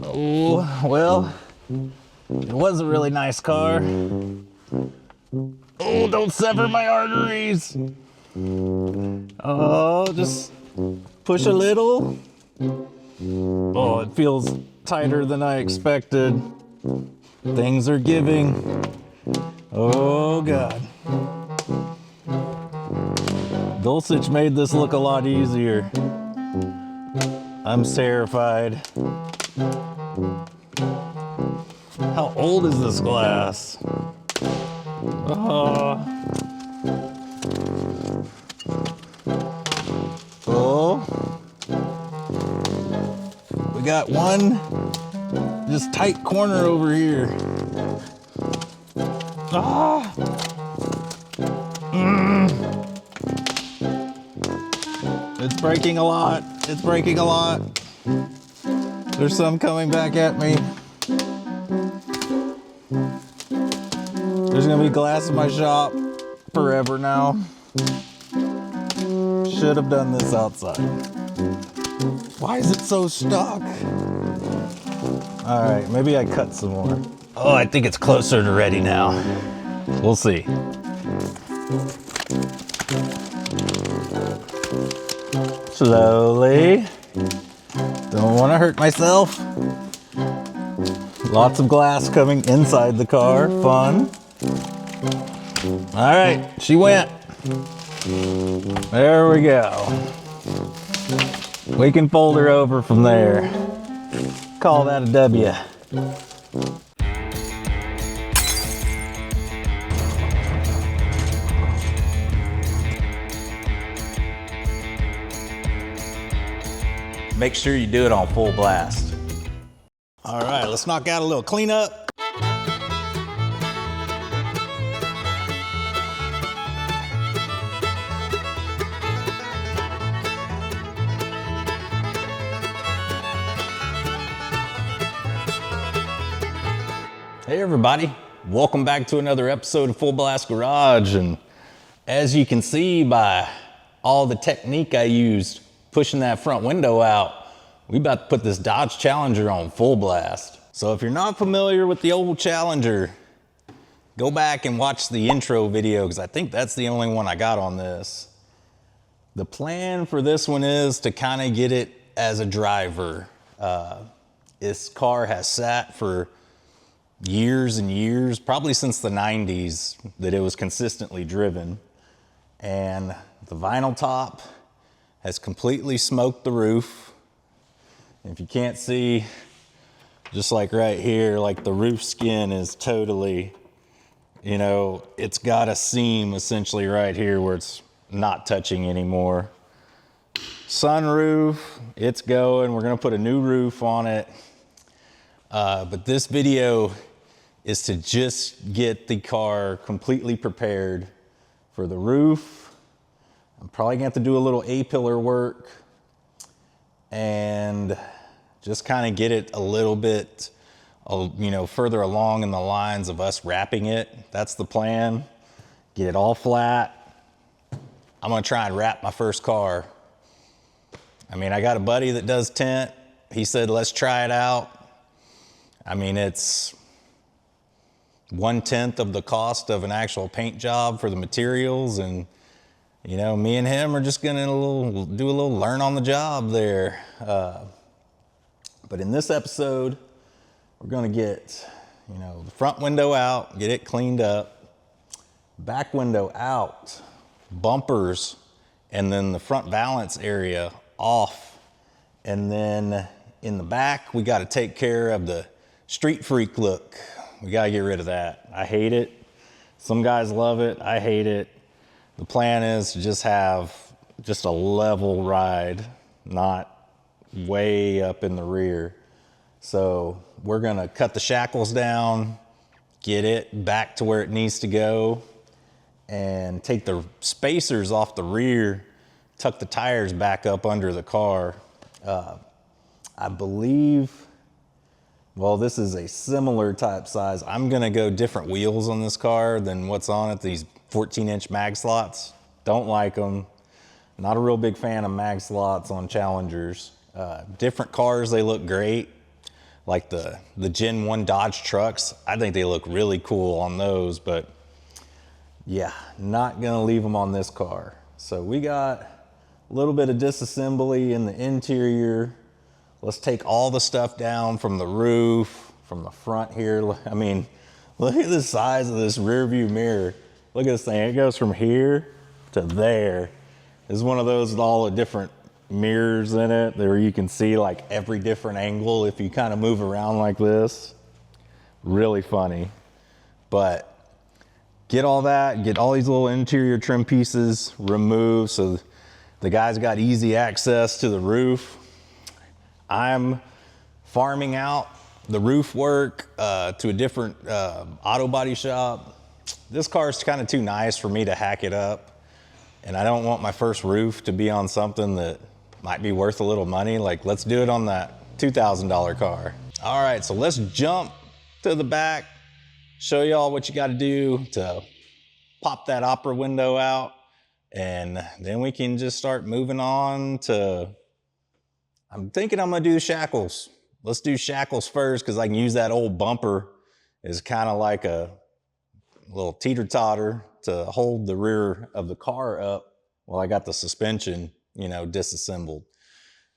Oh, well, it was a really nice car. Oh, don't sever my arteries. Oh, just push a little. Oh, it feels tighter than I expected. Things are giving. Oh, God. Dulcich made this look a lot easier. I'm terrified. How old is this glass? Oh. We got one just tight corner over here. Ah. It's breaking a lot. It's breaking a lot. There's some coming back at me. There's gonna be glass in my shop forever now. Should have done this outside. Why is it so stuck? All right, maybe I cut some more. Oh, I think it's closer to ready now. We'll see. Slowly. Don't want to hurt myself. Lots of glass coming inside the car. Fun. All right, she went. There we go. We can fold her over from there. Call that a W. Make sure you do it on full blast. All right, let's knock out a little cleanup. Hey everybody, welcome back to another episode of Full Blast Garage. And as you can see by all the technique I used pushing that front window out, we about to put this Dodge Challenger on full blast. So if you're not familiar with the old Challenger, go back and watch the intro video because I think that's the only one I got on this. The plan for this one is to kind of get it as a driver. This car has sat for years and years, probably since the 90s that it was consistently driven. And the vinyl top has completely smoked the roof. If you can't see, just like right here, like the roof skin is totally, you know, it's got a seam essentially right here where it's not touching anymore. Sunroof, it's going. We're gonna put a new roof on it. But this video is to just get the car completely prepared for the roof. I'm probably gonna have to do a little A-pillar work and just kind of get it a little bit, you know, further along in the lines of us wrapping it. That's the plan. Get it all flat. I'm gonna try and wrap my first car. I mean, I got a buddy that does tint. He said, let's try it out. I mean, it's 1/10 of the cost of an actual paint job for the materials. And, you know, me and him are just gonna do a little learn on the job there. But in this episode, we're gonna get, you know, the front window out, get it cleaned up, back window out, bumpers, and then the front valance area off. And then in the back, we gotta take care of the street freak look. We gotta get rid of that. I hate it. Some guys love it, I hate it. The plan is to just have just a level ride, not way up in the rear. So we're gonna cut the shackles down, get it back to where it needs to go, and take the spacers off the rear, tuck the tires back up under the car. I believe, well, this is a similar type size. I'm gonna go different wheels on this car than what's on it, these 14-inch mag slots. Don't like them. Not a real big fan of mag slots on Challengers. Different cars, they look great, like the Gen 1 Dodge trucks. I think they look really cool on those, but yeah, not gonna leave them on this car. So we got a little bit of disassembly in the interior. Let's take all the stuff down from the roof, from the front here. I mean, look at the size of this rear view mirror. Look at this thing, it goes from here to there. This is one of those with all the different mirrors in it where you can see like every different angle if you kind of move around like this. Really funny. But get all that, get all these little interior trim pieces removed so the guys got easy access to the roof. I'm farming out the roof work to a different auto body shop. This car is kind of too nice for me to hack it up, and I don't want my first roof to be on something that might be worth a little money. Like, let's do it on that $2,000 car. All right, so let's jump to the back, show y'all what you got to do to pop that opera window out, and then we can just start moving on to, I'm thinking I'm gonna do the shackles. Let's do shackles first because I can use that old bumper as kind of like a little teeter-totter to hold the rear of the car up while I got the suspension, you know, disassembled.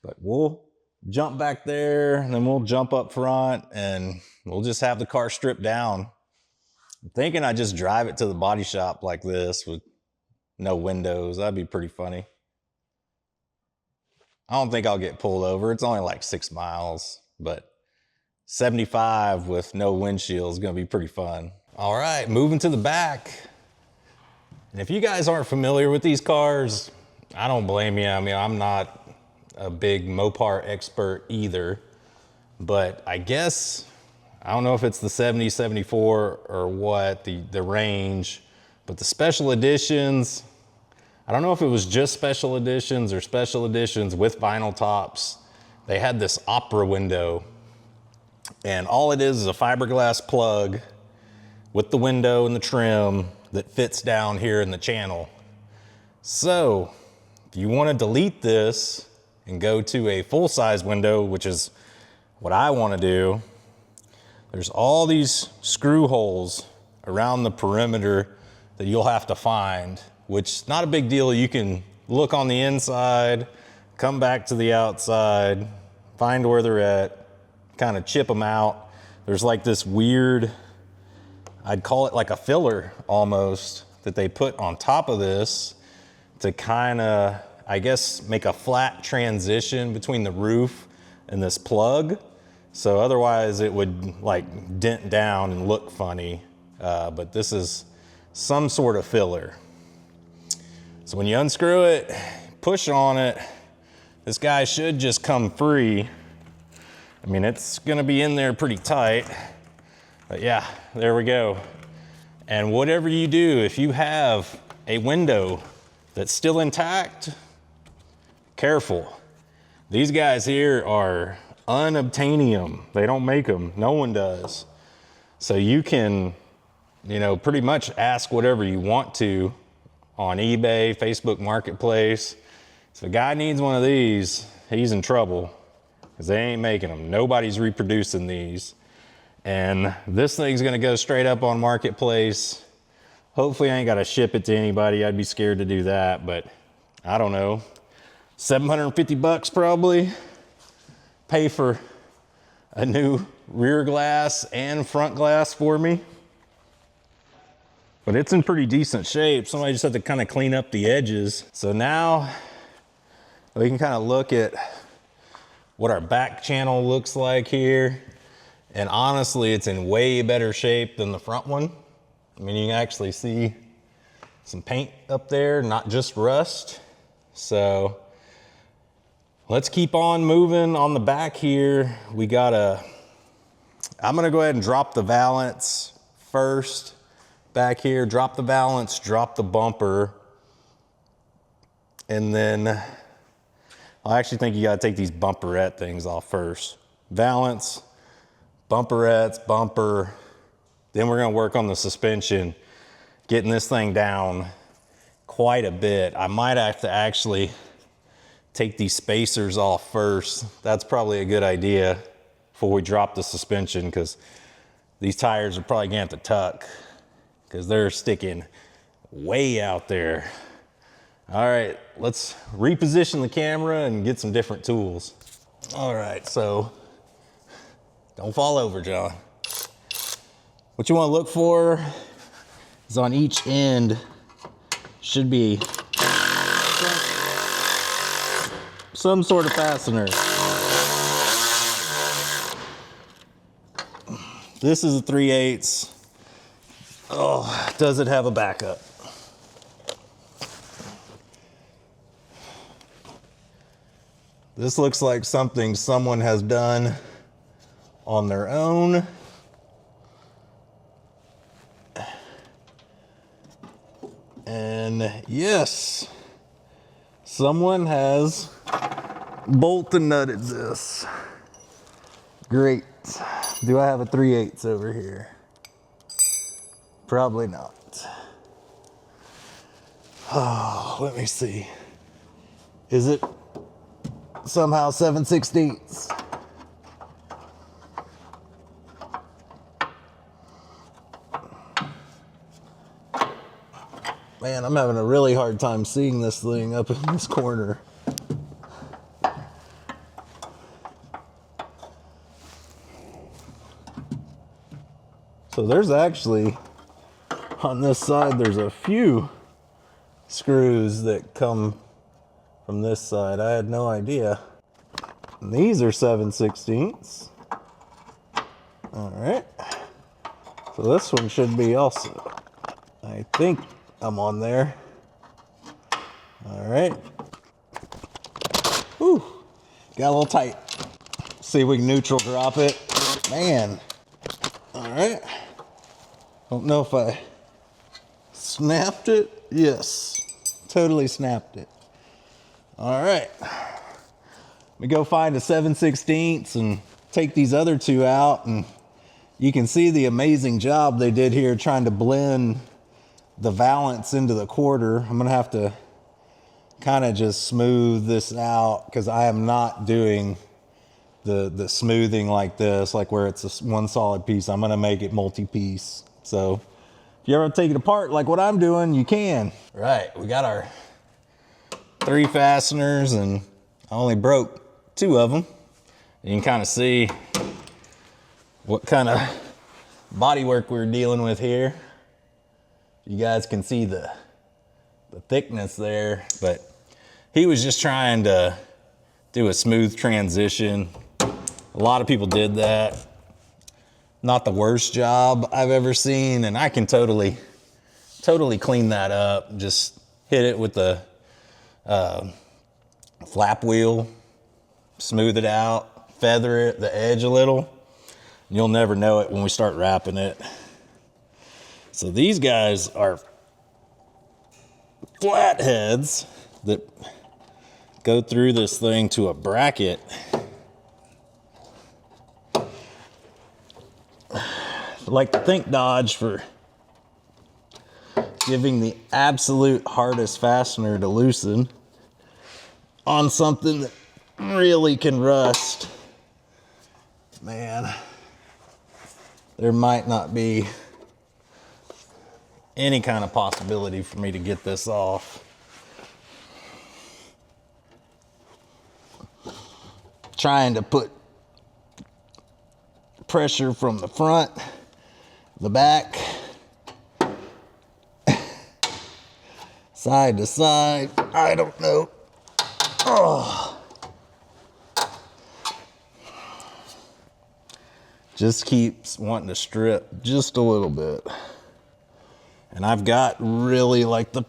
But we'll jump back there and then we'll jump up front and we'll just have the car stripped down. I'm thinking I just drive it to the body shop like this with no windows. That'd be pretty funny. I don't think I'll get pulled over. It's only like 6 miles, but 75 with no windshield is gonna be pretty fun. All right, moving to the back. And if you guys aren't familiar with these cars, I don't blame you. I mean, I'm not a big Mopar expert either, but I guess, I don't know if it's the 70, 74 or what, the range, but the special editions, I don't know if it was just special editions or special editions with vinyl tops. They had this opera window, and all it is a fiberglass plug with the window and the trim that fits down here in the channel. So if you want to delete this and go to a full-size window, which is what I want to do, there's all these screw holes around the perimeter that you'll have to find, which is not a big deal. You can look on the inside, come back to the outside, find where they're at, kind of chip them out. There's like this weird, I'd call it like a filler almost, that they put on top of this to kind of, I guess, make a flat transition between the roof and this plug. So otherwise it would like dent down and look funny. But this is some sort of filler. So when you unscrew it, push on it, this guy should just come free. I mean, it's gonna be in there pretty tight, but yeah, there we go. And whatever you do, if you have a window that's still intact, careful. These guys here are unobtainium. They don't make them, no one does. So you can, you know, pretty much ask whatever you want to on eBay, Facebook Marketplace. If a guy needs one of these, he's in trouble because they ain't making them. Nobody's reproducing these. And this thing's gonna go straight up on Marketplace. Hopefully I ain't gotta ship it to anybody. I'd be scared to do that, but I don't know. 750 bucks probably. Pay for a new rear glass and front glass for me. But it's in pretty decent shape. Somebody just had to kind of clean up the edges. So now we can kind of look at what our back channel looks like here. And honestly, it's in way better shape than the front one. I mean, you can actually see some paint up there, not just rust. So let's keep on moving on the back here. We got I'm gonna go ahead and drop the valance first. Back here, drop the valance, drop the bumper, and then I actually think you gotta take these bumperette things off first. Valance, bumperettes, bumper, then we're gonna work on the suspension, getting this thing down quite a bit. I might have to actually take these spacers off first. That's probably a good idea before we drop the suspension, because these tires are probably gonna have to tuck because they're sticking way out there. All right, let's reposition the camera and get some different tools. All right, so don't fall over, John. What you want to look for is on each end should be some sort of fastener. This is a 3/8. Oh, does it have a backup? This looks like something someone has done on their own. And yes, someone has bolt and nutted this. Great. Do I have a 3/8 over here? Probably not. Oh, let me see. Is it somehow 7/16? Man, I'm having a really hard time seeing this thing up in this corner. So there's actually, on this side, there's a few screws that come from this side. I had no idea. And these are 7/16. All right. So this one should be also. I think I'm on there. All right. Whew. Got a little tight. See if we can neutral drop it. Man. All right. Don't know if I snapped it. Yes. Totally snapped it. All right. Let me go find a 7/16 and take these other two out, and you can see the amazing job they did here trying to blend the valance into the quarter. I'm gonna have to kind of just smooth this out because I am not doing the smoothing like this, like where it's one solid piece. I'm gonna make it multi-piece. So if you ever take it apart like what I'm doing, you can. Right, we got our 3 fasteners and I only broke 2 of them. You can kind of see what kind of bodywork we're dealing with here. You guys can see the thickness there, but he was just trying to do a smooth transition. A lot of people did that. Not the worst job I've ever seen, and I can totally clean that up. Just hit it with the flap wheel, smooth it out, feather it, the edge a little. You'll never know it when we start wrapping it. So these guys are flatheads that go through this thing to a bracket. I'd like to thank Dodge for giving the absolute hardest fastener to loosen on something that really can rust. Man, there might not be any kind of possibility for me to get this off. Trying to put pressure from the front, the back, side to side. I don't know. Oh. Just keeps wanting to strip just a little bit. And I've got really like the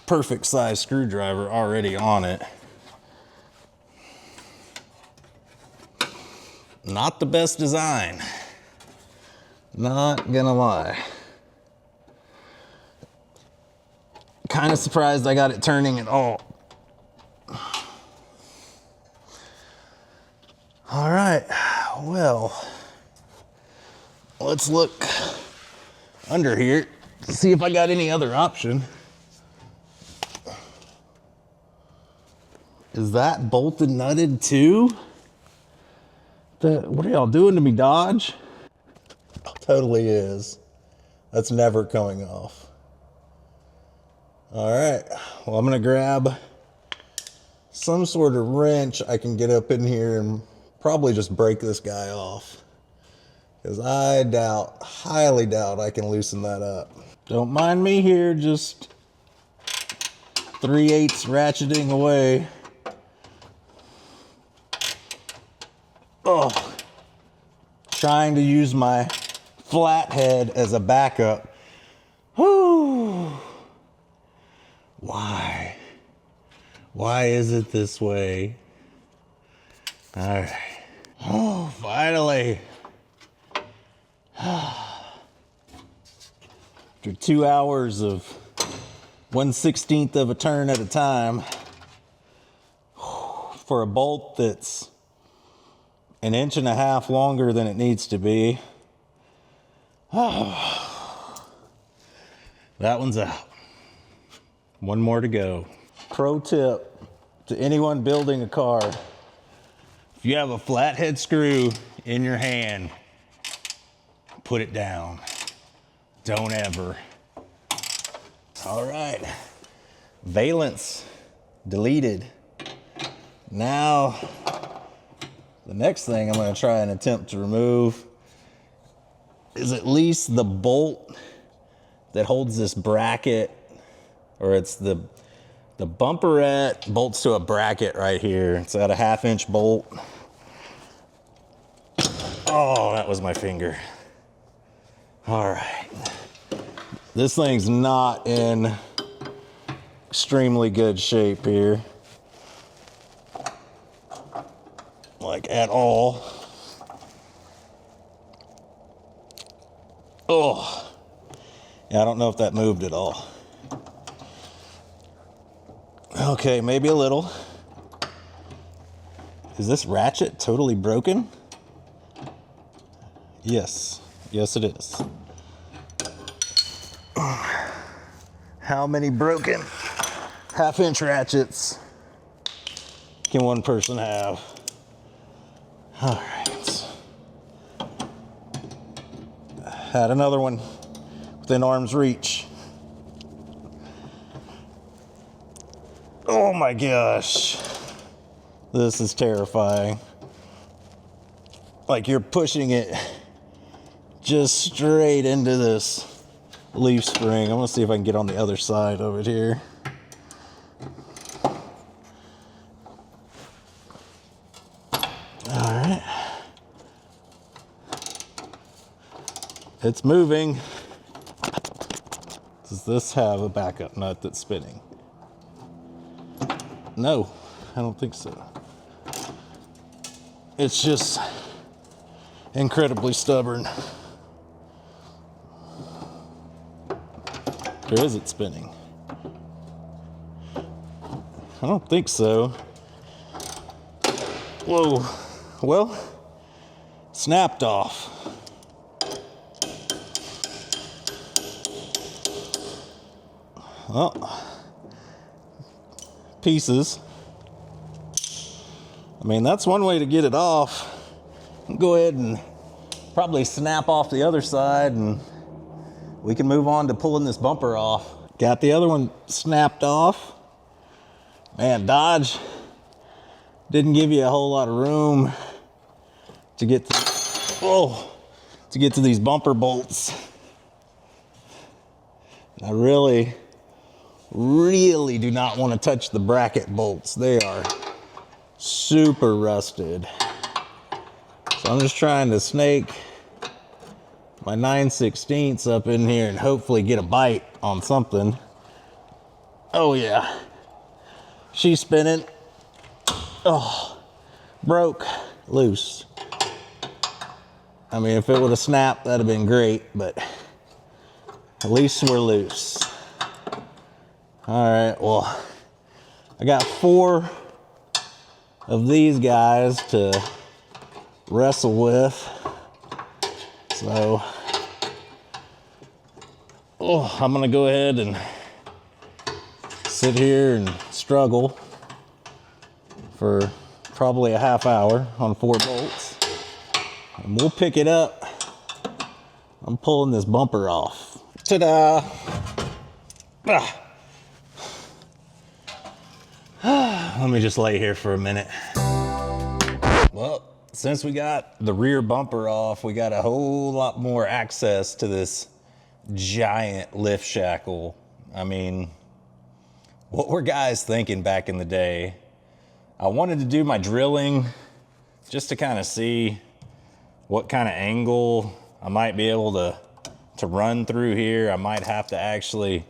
perfect size screwdriver already on it. Not the best design. Not gonna lie. Kind of surprised I got it turning at all. All right, well, let's look under here to see if I got any other option. Is that bolted nutted too? What are y'all doing to me, Dodge? Totally is. That's never coming off. All right, well, I'm gonna grab some sort of wrench I can get up in here and probably just break this guy off. Because I highly doubt I can loosen that up. Don't mind me here, just 3/8 ratcheting away. Oh, trying to use my flathead as a backup. Whew. Why? Why is it this way? All right. Oh, finally. After 2 hours of 1/16 of a turn at a time for a bolt that's 1.5 inches longer than it needs to be. Oh, that one's out. One more to go. Pro tip to anyone building a car: if you have a flathead screw in your hand, put it down. Don't ever. All right, valance deleted. Now, the next thing I'm going to try and attempt to remove is at least the bolt that holds this bracket, or it's the bumperette bolts to a bracket right here. It's got a 1/2 inch bolt. Oh, that was my finger. All right. This thing's not in extremely good shape here. Like at all. Oh, yeah, I don't know if that moved at all. Okay, maybe a little. Is this ratchet totally broken? Yes, yes it is. How many broken 1/2 inch ratchets can one person have? All right. Had another one within arm's reach. Oh my gosh. This is terrifying. Like you're pushing it just straight into this leaf spring. I'm gonna see if I can get on the other side of it here. All right. It's moving. Does this have a backup nut that's spinning? No, I don't think so. It's just incredibly stubborn. Or is it spinning? I don't think so. Whoa. Well, snapped off. Well, pieces. I mean, that's one way to get it off. Go ahead and probably snap off the other side and we can move on to pulling this bumper off. Got the other one snapped off. Man, Dodge didn't give you a whole lot of room to get to these bumper bolts. I really do not want to touch the bracket bolts. They are super rusted. So I'm just trying to snake my 9/16 up in here and hopefully get a bite on something. Oh yeah, she's spinning. Oh, broke loose. I mean, if it would have snapped, that'd have been great, but at least we're loose. All right, well, I got 4 of these guys to wrestle with. So, I'm gonna go ahead and sit here and struggle for probably a half hour on 4 bolts. And we'll pick it up. I'm pulling this bumper off. Ta-da! Let me just lay here for a minute. Well, since we got the rear bumper off, we got a whole lot more access to this giant lift shackle. I mean, what were guys thinking back in the day? I wanted to do my drilling just to kind of see what kind of angle I might be able to run through here. I might have to actually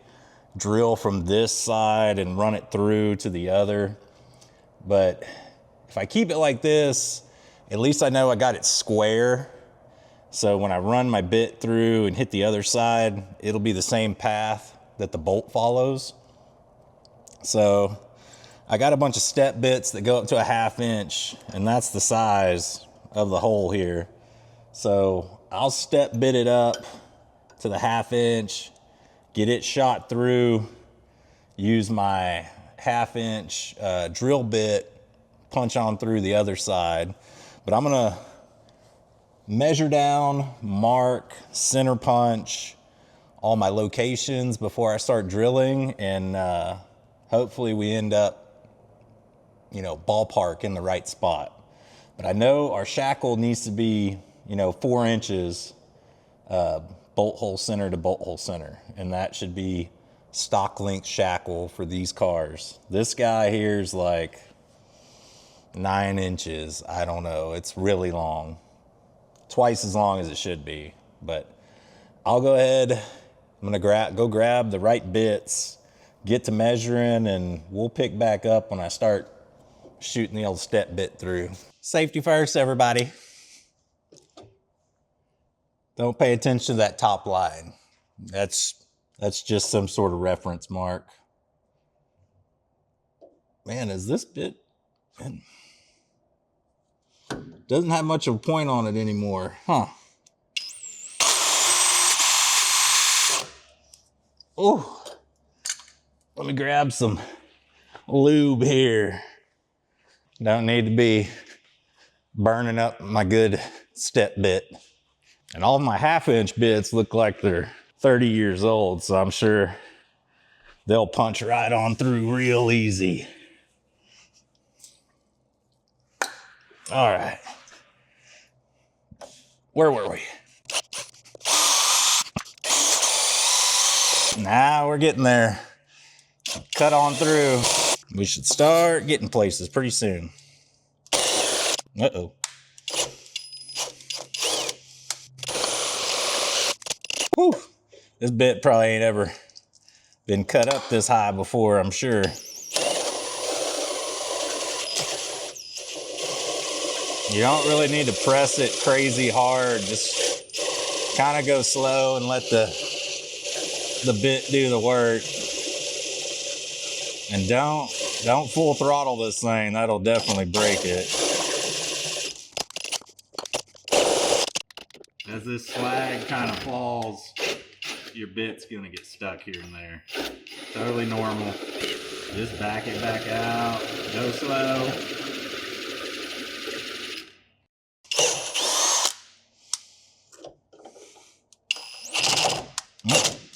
drill from this side and run it through to the other. But if I keep it like this, at least I know I got it square. So when I run my bit through and hit the other side, it'll be the same path that the bolt follows. So I got a bunch of step bits that go up to a 1/2 inch, and that's the size of the hole here. So I'll step bit it up to the 1/2 inch, get it shot through, use my 1/2 inch drill bit, punch on through the other side. But I'm gonna measure down, mark, center punch all my locations before I start drilling, and hopefully we end up, you know, ballpark in the right spot. But I know our shackle needs to be, you know, 4 inches bolt hole center to bolt hole center, and that should be stock length shackle for these cars. This guy here is like 9 inches. I don't know, it's really long, twice as long as it should be. But I'll go ahead, I'm gonna go grab the right bits, get to measuring, and we'll pick back up when I start shooting the old step bit through. Safety first, everybody. Don't pay attention to that top line. That's just some sort of reference mark. Man, is this bit, man, doesn't have much of a point on it anymore, huh? Oh, let me grab some lube here. Don't need to be burning up my good step bit. And all of my 1/2 inch bits look like they're 30 years old, so I'm sure they'll punch right on through real easy. All right. Where were we? Now we're getting there. Cut on through. We should start getting places pretty soon. Uh-oh. Whew. This bit probably ain't ever been cut up this high before, I'm sure. You don't really need to press it crazy hard. Just kind of go slow and let the bit do the work. And don't full throttle this thing. That'll definitely break it. As this slag kind of falls, your bit's gonna get stuck here and there. Totally normal. Just back it back out. Go slow.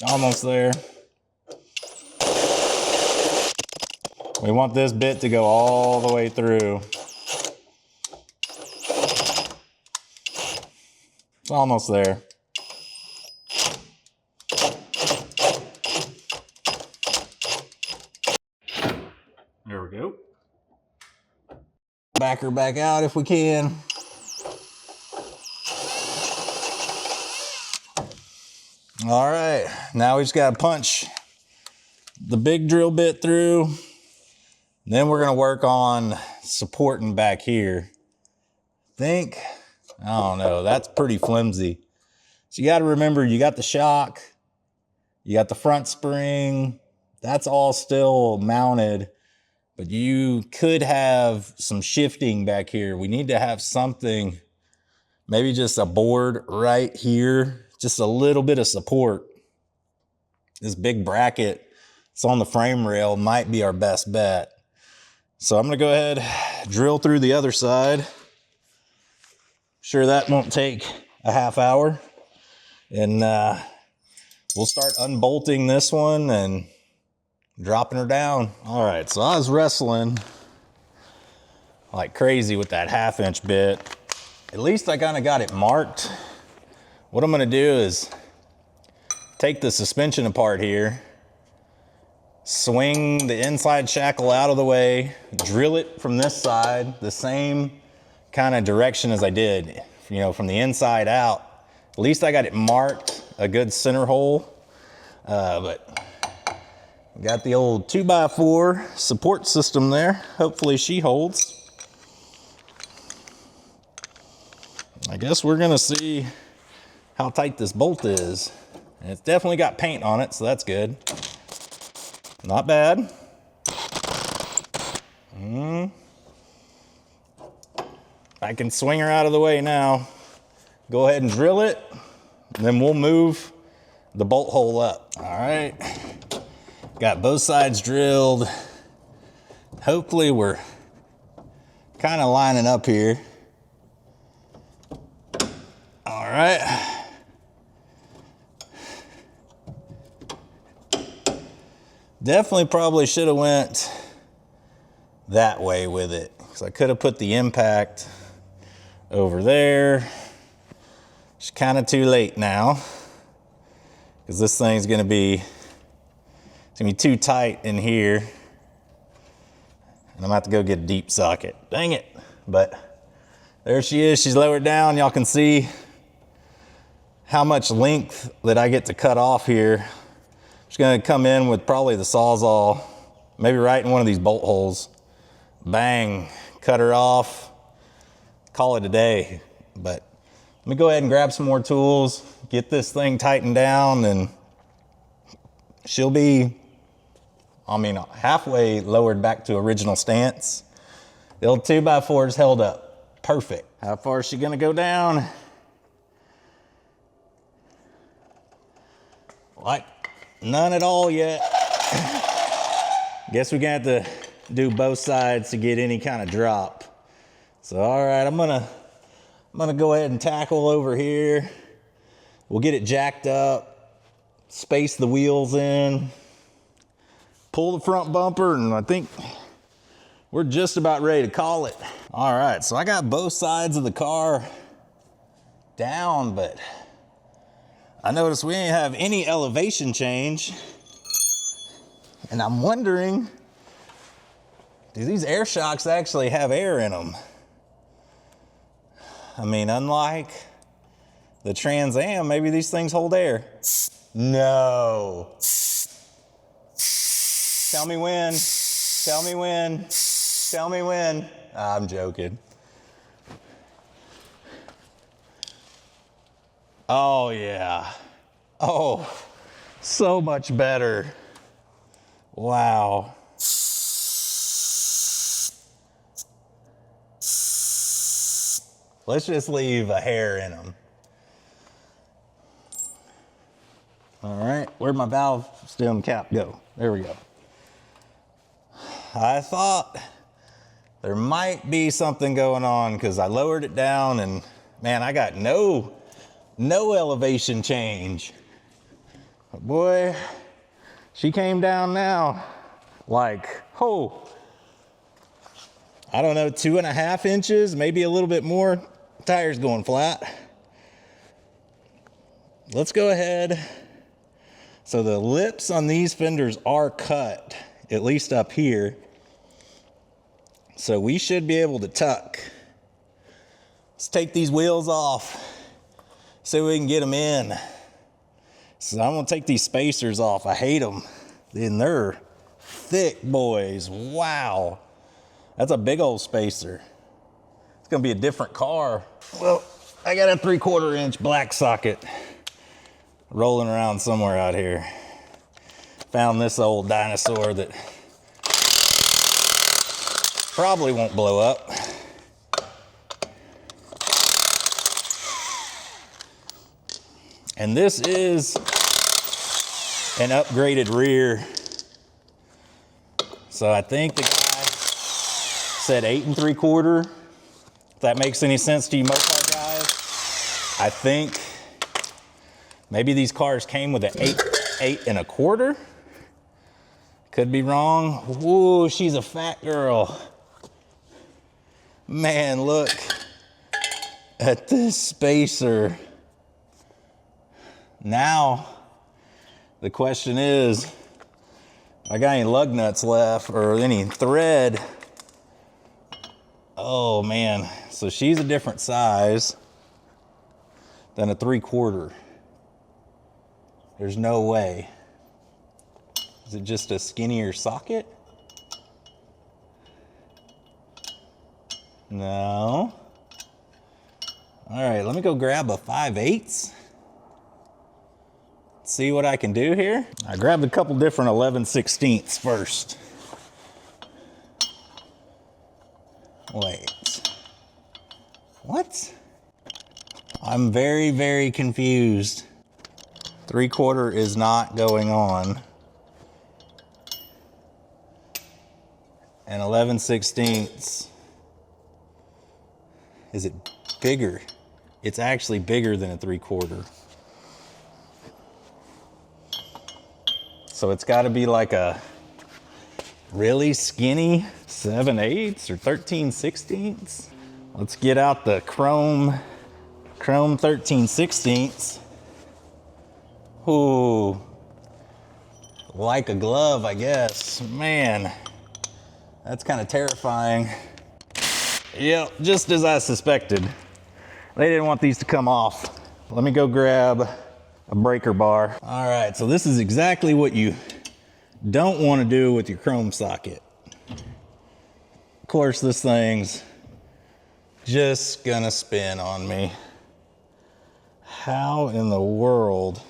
Almost there. We want this bit to go all the way through. It's almost there. There we go. Back her back out if we can. All right, now we just gotta punch the big drill bit through. Then we're gonna work on supporting back here. I don't know, that's pretty flimsy. So you gotta remember, you got the shock, you got the front spring, that's all still mounted, but you could have some shifting back here. We need to have something, maybe just a board right here, just a little bit of support. This big bracket, it's on the frame rail, might be our best bet. So I'm gonna go ahead, drill through the other side. Sure that won't take a half hour. And we'll start unbolting this one and dropping her down. All right, so I was wrestling like crazy with that 1/2 inch bit. At least I kind of got it marked. What I'm gonna do is take the suspension apart here, swing the inside shackle out of the way, drill it from this side, the same kind of direction as I did, you know, from the inside out. At least I got it marked, a good center hole. But got the old 2x4 support system there. Hopefully she holds. I guess we're gonna see how tight this bolt is. And it's definitely got paint on it, so that's good. Not bad. I can swing her out of the way now. Go ahead and drill it, and then we'll move the bolt hole up. All right, got both sides drilled. Hopefully we're kind of lining up here. All right. Definitely probably should have went that way with it, because I could have put the impact over there. It's kind of too late now, because this thing's gonna be too tight in here, and I'm gonna have to go get a deep socket. Dang it. But there she is, she's lowered down. Y'all can see how much length that I get to cut off here. Just gonna come in with probably the Sawzall, maybe right in one of these bolt holes. Bang, cut her off, call it a day. But let me go ahead and grab some more tools, get this thing tightened down, and she'll be, I mean, halfway lowered back to original stance. The old 2x4's held up perfect. How far is she gonna go down? Like, none at all yet. Guess we're gonna have to do both sides to get any kind of drop. So, all right, I'm gonna go ahead and tackle over here. We'll get it jacked up, space the wheels in, pull the front bumper, and I think we're just about ready to call it. All right, so I got both sides of the car down, but I noticed we ain't have any elevation change. And I'm wondering, do these air shocks actually have air in them? I mean, unlike the Trans Am, maybe these things hold air. No. Tell me when. Tell me when. Tell me when. I'm joking. Oh, yeah. Oh, so much better. Wow. Let's just leave a hair in them. All right, where'd my valve stem cap go? There we go. I thought there might be something going on because I lowered it down and man, I got no elevation change. But boy, she came down now like, oh, I don't know, 2.5 inches, maybe a little bit more. Tire's going flat. Let's go ahead. So the lips on these fenders are cut, at least up here. So we should be able to tuck. Let's take these wheels off so we can get them in. So I'm gonna take these spacers off. I hate them. And they're thick boys. Wow. That's a big old spacer. It's gonna be a different car. Well, I got a 3/4 inch black socket rolling around somewhere out here. Found this old dinosaur that probably won't blow up. And this is an upgraded rear. So I think the guy said 8 3/4. If that makes any sense to you Mopar guys. I think maybe these cars came with an 8 1/4. Could be wrong. Ooh, she's a fat girl. Man, look at this spacer. Now, the question is, I got any lug nuts left or any thread? Oh man, so she's a different size than a 3/4. There's no way. Is it just a skinnier socket? No. All right, let me go grab a 5/8. See what I can do here. I grabbed a couple different 11/16 first. Wait. What? I'm very, very confused. 3/4 is not going on. And 11/16. Is it bigger? It's actually bigger than a 3/4. So it's got to be like a really skinny 7/8 or 13/16. Let's get out the chrome 13/16. Ooh, like a glove, I guess. Man, that's kind of terrifying. Yep, just as I suspected. They didn't want these to come off. Let me go grab a breaker bar. All right, so this is exactly what you don't want to do with your chrome socket. Of course, this thing's just gonna spin on me. How in the world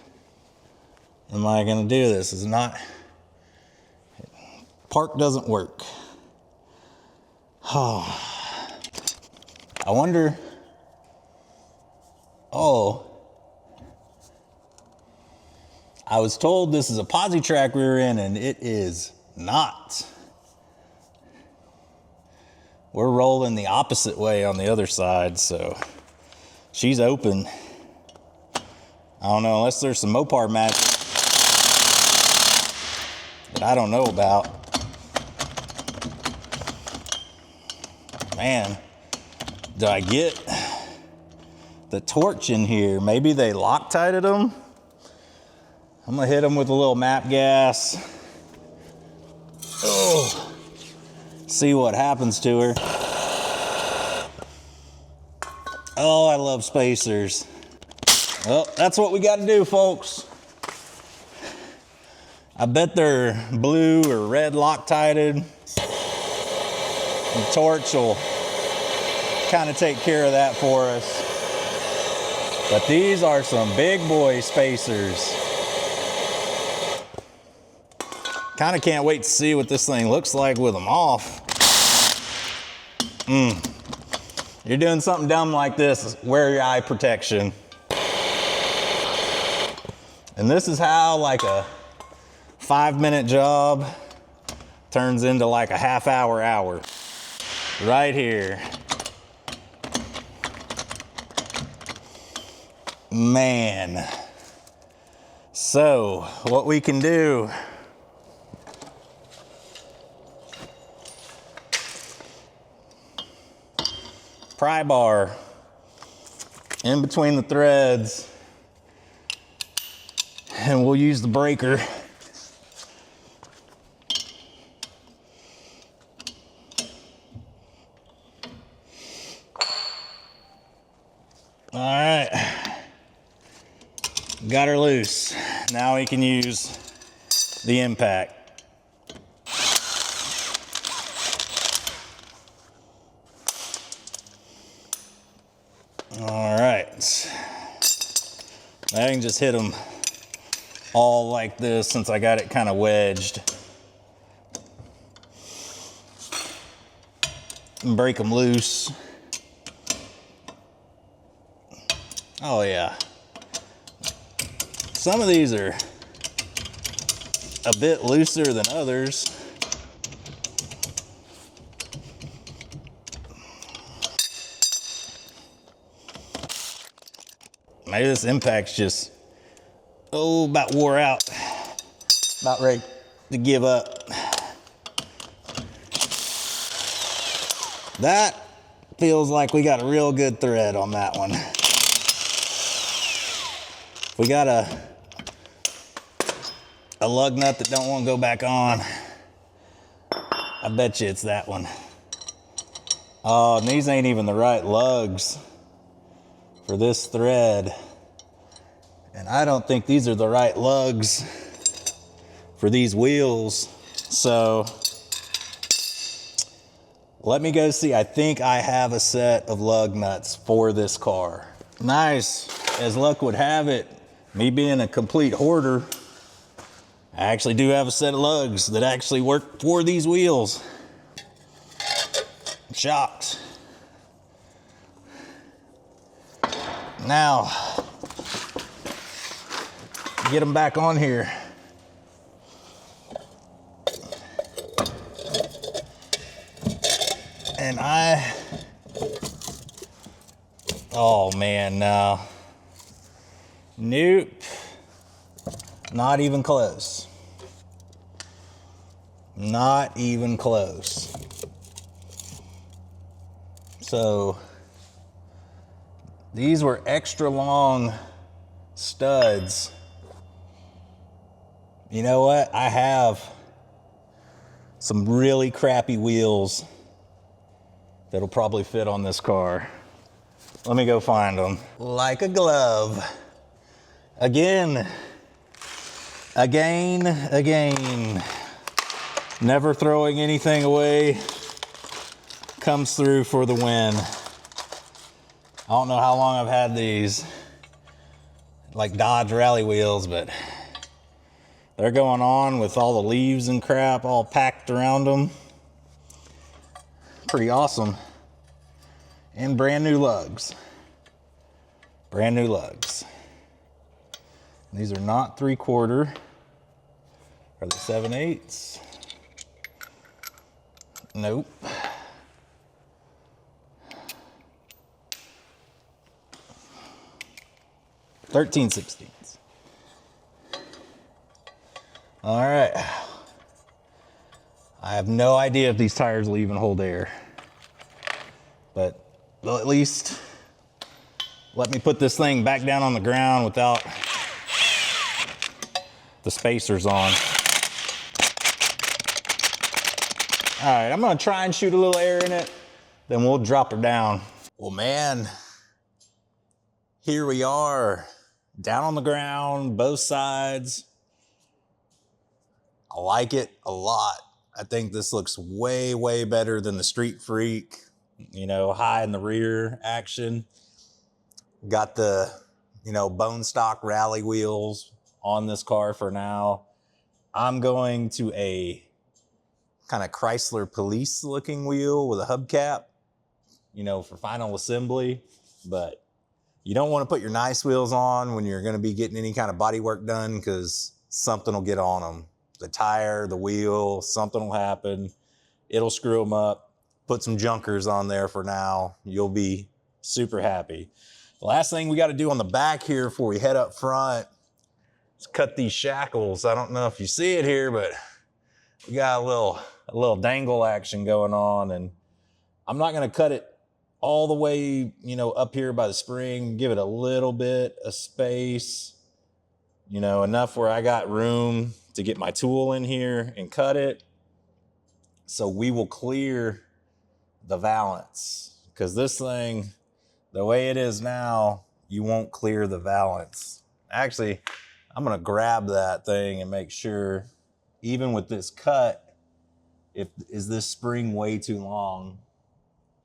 am I gonna do this? It's not, park doesn't work. Oh, I wonder, oh, I was told this is a posi track rear end, and it is not. We're rolling the opposite way on the other side, so she's open. I don't know, unless there's some Mopar magic that I don't know about. Man, do I get the torch in here? Maybe they Loctited them. I'm gonna hit them with a little map gas. Oh, see what happens to her. Oh, I love spacers. Well, that's what we gotta do, folks. I bet they're blue or red Loctited. The torch will kind of take care of that for us. But these are some big boy spacers. Kind of can't wait to see what this thing looks like with them off. You're doing something dumb like this, wear your eye protection. And this is how like a 5-minute job turns into like a half-hour. Right here. Man. So, what we can do, pry bar in between the threads, and we'll use the breaker. All right, got her loose. Now we can use the impact. All right, I can just hit them all like this since I got it kind of wedged. And break them loose. Oh yeah. Some of these are a bit looser than others. Maybe this impact's just, about wore out. About ready to give up. That feels like we got a real good thread on that one. We got a lug nut that don't want to go back on. I bet you it's that one. Oh, and these ain't even the right lugs for this thread. And I don't think these are the right lugs for these wheels. So let me go see. I think I have a set of lug nuts for this car. Nice. As luck would have it, me being a complete hoarder, I actually do have a set of lugs that actually work for these wheels. Shocked. Now, get them back on here. And oh man, no. Nope. Not even close. Not even close. So these were extra long studs. You know what? I have some really crappy wheels that'll probably fit on this car. Let me go find them. Like a glove. Again. Never throwing anything away. Comes through for the win. I don't know how long I've had these, like Dodge rally wheels, but they're going on with all the leaves and crap all packed around them. Pretty awesome. And brand new lugs. Brand new lugs. These are not 3/4. Are they 7/8? Nope. (13/16). All right. I have no idea if these tires will even hold air, but they'll at least let me put this thing back down on the ground without the spacers on. All right, I'm gonna try and shoot a little air in it, then we'll drop her down. Well, man, here we are, down on the ground, both sides. I like it a lot. I think this looks way, way better than the Street Freak, you know, high in the rear action. Got the, you know, bone stock rally wheels on this car for now. I'm going to a kind of Chrysler Police looking wheel with a hubcap, you know, for final assembly. But you don't want to put your nice wheels on when you're going to be getting any kind of body work done, because something will get on them. The tire, the wheel, something will happen. It'll screw them up. Put some junkers on there for now. You'll be super happy. The last thing we got to do on the back here before we head up front is cut these shackles. I don't know if you see it here, but we got a little dangle action going on, and I'm not going to cut it all the way, you know, up here by the spring. Give it a little bit of space, you know, enough where I got room to get my tool in here and cut it. So we will clear the valance, because this thing, the way it is now, you won't clear the valance. Actually, I'm gonna grab that thing and make sure, even with this cut, is this spring way too long?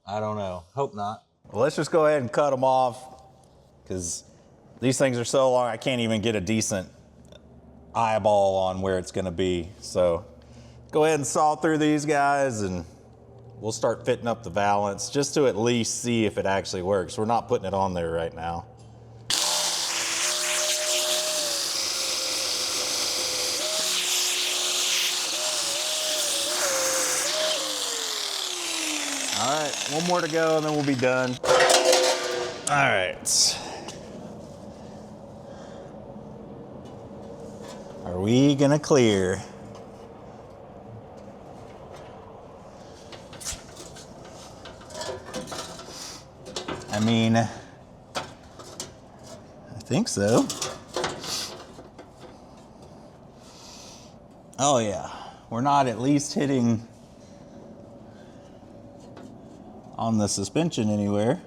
I don't know, hope not. Well, let's just go ahead and cut them off, because these things are so long, I can't even get a decent eyeball on where it's gonna be. So go ahead and saw through these guys, and we'll start fitting up the valance just to at least see if it actually works. We're not putting it on there right now. All right, one more to go and then we'll be done. All right. are we gonna clear? I mean, I think so. Oh yeah, we're not at least hitting on the suspension anywhere.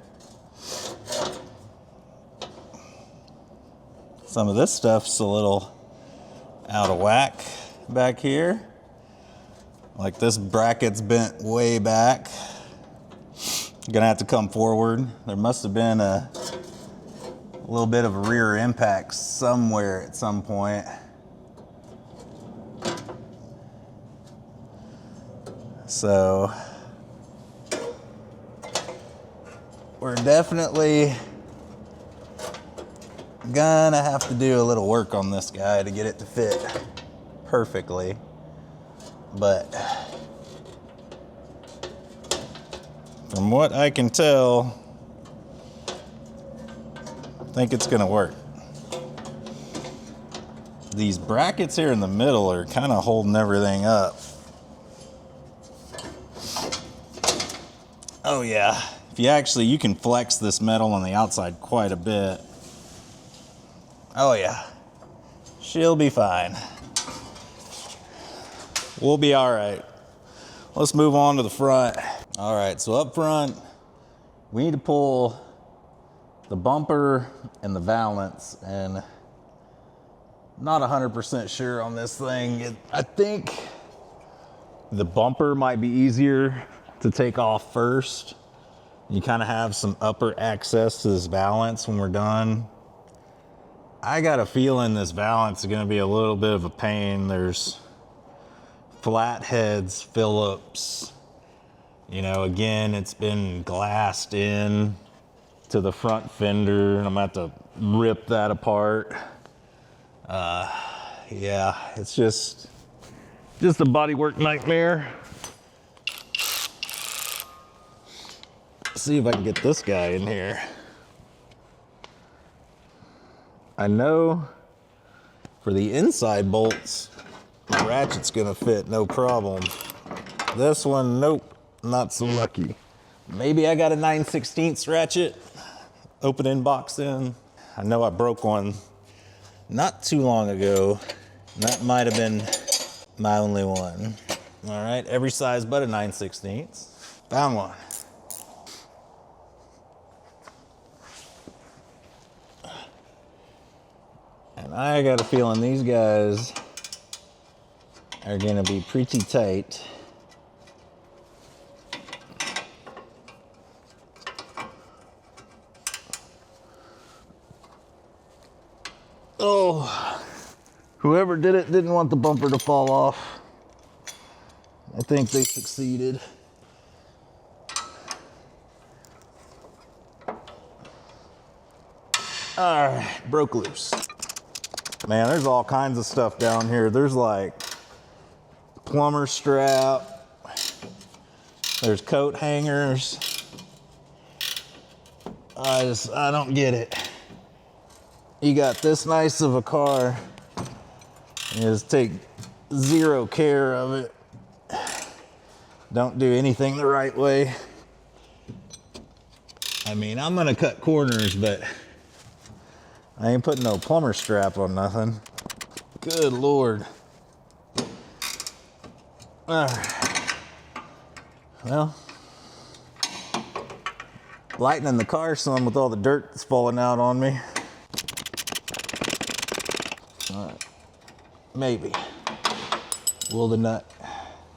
Some of this stuff's a little out of whack back here. Like this bracket's bent way back. Gonna have to come forward. There must have been a little bit of a rear impact somewhere at some point. So we're definitely gonna have to do a little work on this guy to get it to fit perfectly. But from what I can tell, I think it's gonna work. These brackets here in the middle are kind of holding everything up. Oh yeah, you can flex this metal on the outside quite a bit. Oh yeah, she'll be fine. We'll be all right. Let's move on to the front. All right, so up front, we need to pull the bumper and the valance, and I'm not 100% sure on this thing. I think the bumper might be easier to take off first. You kind of have some upper access to this valance when we're done. I got a feeling this valance is gonna be a little bit of a pain. There's flatheads, Phillips. You know, again, it's been glassed in to the front fender, and I'm gonna have to rip that apart. Yeah, it's just a bodywork nightmare. Let's see if I can get this guy in here. I know for the inside bolts, the ratchet's gonna fit no problem. This one, nope, not so lucky. Maybe I got a 9/16 ratchet, open in, box in. I know I broke one not too long ago. That might have been my only one. All right, every size but a 9/16. Found one. And I got a feeling these guys are gonna be pretty tight. Oh, whoever did it didn't want the bumper to fall off. I think they succeeded. All right, broke loose. Man, there's all kinds of stuff down here. There's like plumber strap. There's coat hangers. I don't get it. You got this nice of a car, you just take zero care of it. Don't do anything the right way. I mean, I'm gonna cut corners, but I ain't putting no plumber strap on nothing. Good Lord. All right. Well, lightening the car some with all the dirt that's falling out on me. All right. Maybe. Will the nut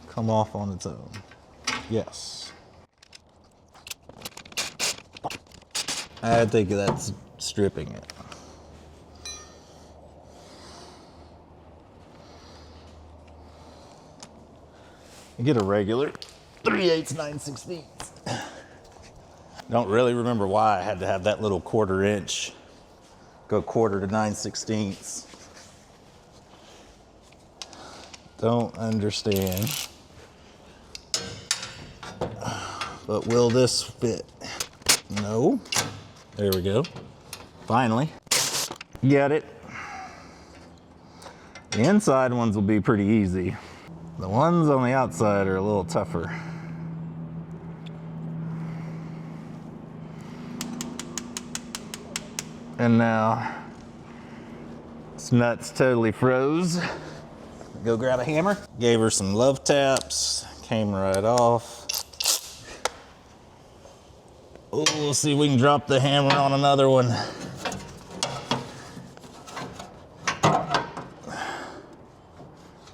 come off on its own? Yes. I think that's stripping it. You get a regular 3/8, 9/16. Don't really remember why I had to have that little 1/4 inch go 1/4 to 9/16. Don't understand. But will this fit? No. There we go. Finally. Get it. The inside ones will be pretty easy. The ones on the outside are a little tougher. And now, this nut's totally froze. Go grab a hammer. Gave her some love taps, came right off. Oh, we'll see if we can drop the hammer on another one.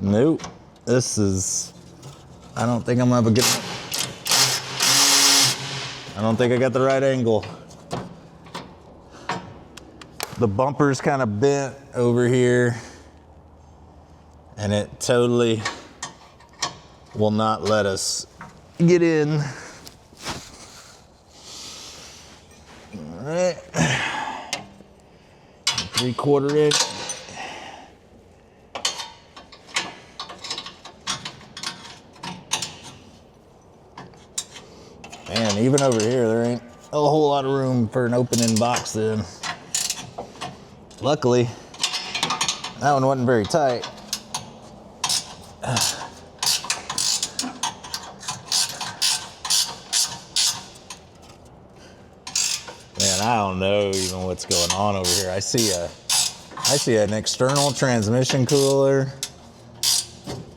Nope, this is, I don't think I'm gonna have a good, I don't think I got the right angle. The bumper's kind of bent over here and it totally will not let us get in. All right, 3/4 inch. Man, even over here, there ain't a whole lot of room for an opening box in. Luckily, that one wasn't very tight. Man, I don't know even what's going on over here. I see an external transmission cooler,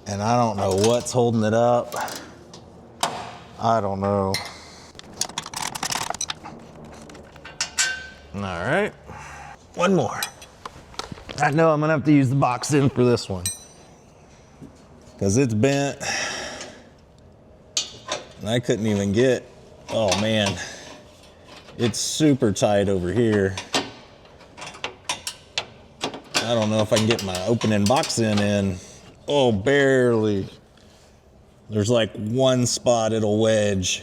and I don't know what's holding it up. I don't know. All right, one more. I know I'm gonna have to use the box in for this one because it's bent and I couldn't even get, oh man, it's super tight over here. I don't know if I can get my opening box in. Oh, barely. There's like one spot it'll wedge.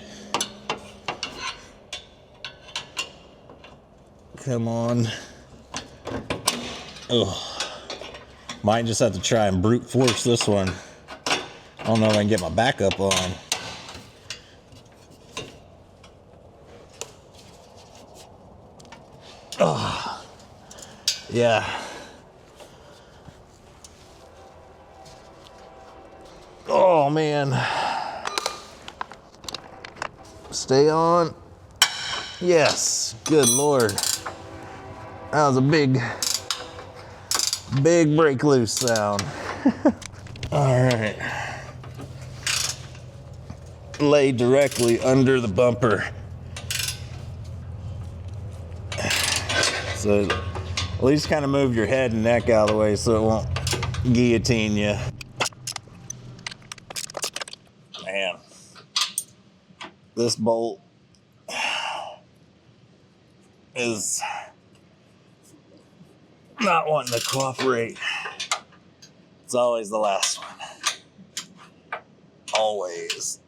Come on. Ugh. Might just have to try and brute force this one. I don't know if I can get my backup on. Ugh. Yeah. Oh man. Stay on. Yes. Good Lord. That was a big break loose sound. All right. Lay directly under the bumper. So at least kind of move your head and neck out of the way so it won't guillotine you. Man, this bolt is not wanting to cooperate. It's always the last one. Always.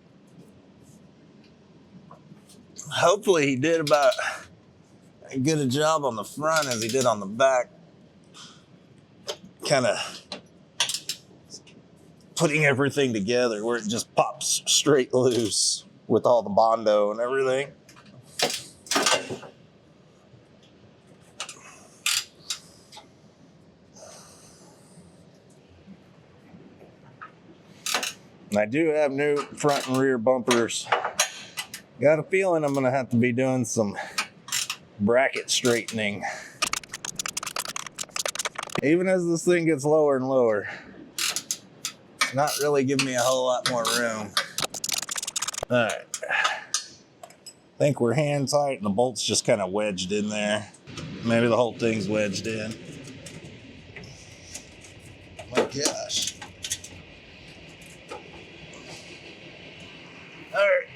Hopefully he did about as good a job on the front as he did on the back. Kind of putting everything together where it just pops straight loose with all the Bondo and everything. And I do have new front and rear bumpers. Got a feeling I'm gonna have to be doing some bracket straightening. Even as this thing gets lower and lower, it's not really giving me a whole lot more room. All right. I think we're hand tight and the bolt's just kind of wedged in there. Maybe the whole thing's wedged in. My gosh. All right.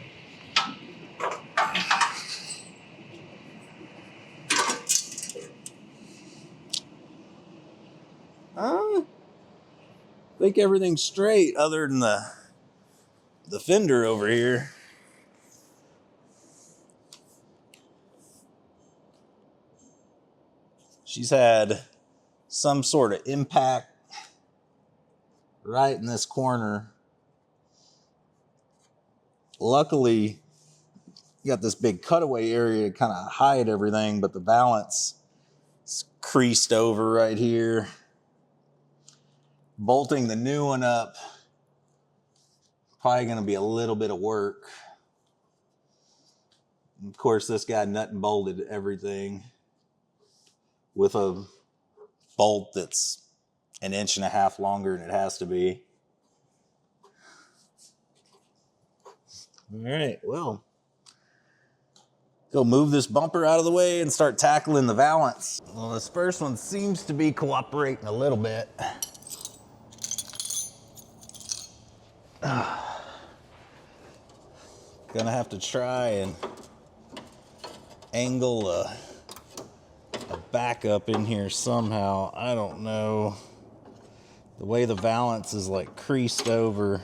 I think everything's straight other than the fender over here. She's had some sort of impact right in this corner. Luckily, you got this big cutaway area to kind of hide everything, but the Valance is creased over right here. bolting the new one up, probably going to be a little bit of work. Of course, this guy nut and bolted everything with a bolt that's 1.5 inches longer than it has to be. All right, well, go move this bumper out of the way and start tackling the Valance. Well, this first one seems to be cooperating a little bit. Gonna have to try and angle a backup in here somehow. I don't know. The way the Valance is like creased over,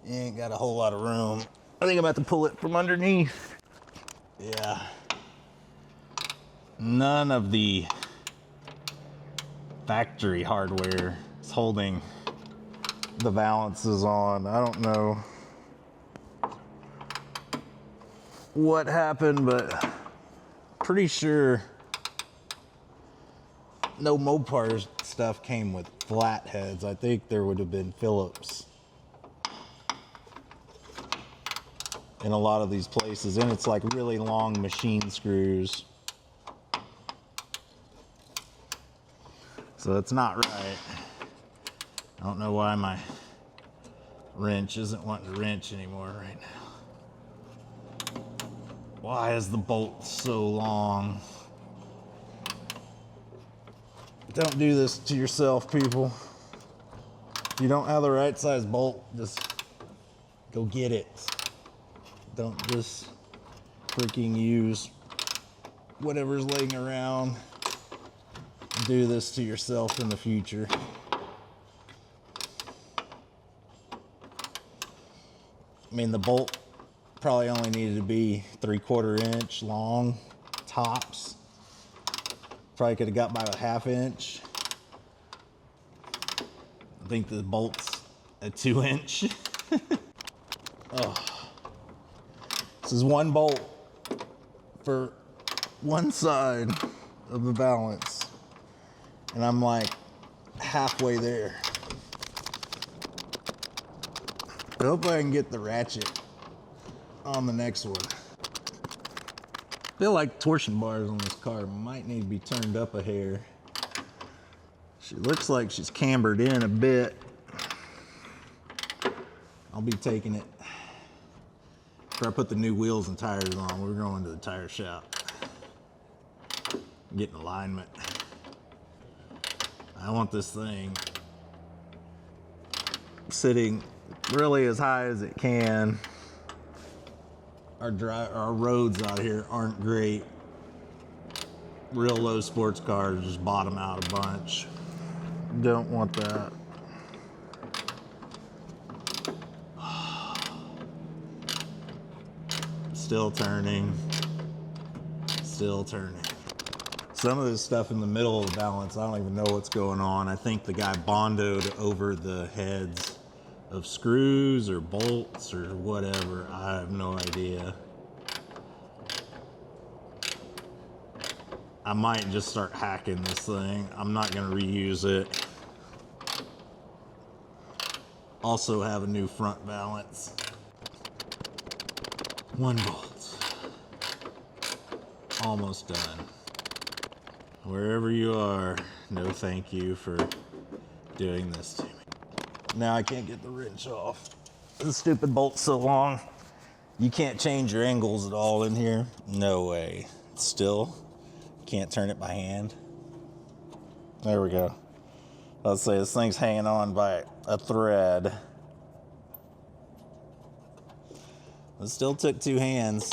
you ain't got a whole lot of room. I think I'm about to pull it from underneath. Yeah. None of the factory hardware is holding the Valances on. I don't know what happened, but pretty sure no Mopar stuff came with flat heads. I think there would have been Phillips in a lot of these places, and it's like really long machine screws. So it's not right. I don't know why my wrench isn't wanting to wrench anymore right now. Why is the bolt so long? Don't do this to yourself, people. If you don't have the right size bolt, just go get it. Don't just freaking use whatever's laying around. Do this to yourself in the future. I mean, the bolt probably only needed to be 3/4 inch long, tops. Probably could have got by a 1/2 inch. I think the bolt's a 2 inch. Oh. This is one bolt for one side of the Valance, and I'm like halfway there. I hope I can get the ratchet on the next one. I feel like torsion bars on this car might need to be turned up a hair. She looks like she's cambered in a bit. I'll be taking it after I put the new wheels and tires on. We're going to the tire shop. Getting alignment. I want this thing sitting really as high as it can. Our roads out here aren't great. Real low sports cars just bottom out a bunch. Don't want that. Still turning. Still turning. Some of this stuff in the middle of the Valance, I don't even know what's going on. I think the guy Bondoed over the heads of screws or bolts or whatever. I have no idea. I might just start hacking this thing. I'm not going to reuse it. Also have a new front Valance. One bolt. Almost done. Wherever you are, no thank you for doing this to me. Now I can't get the wrench off. The stupid bolt's so long. You can't change your angles at all in here. No way. Still can't turn it by hand. There we go. Let's say this thing's hanging on by a thread. It still took 2 hands.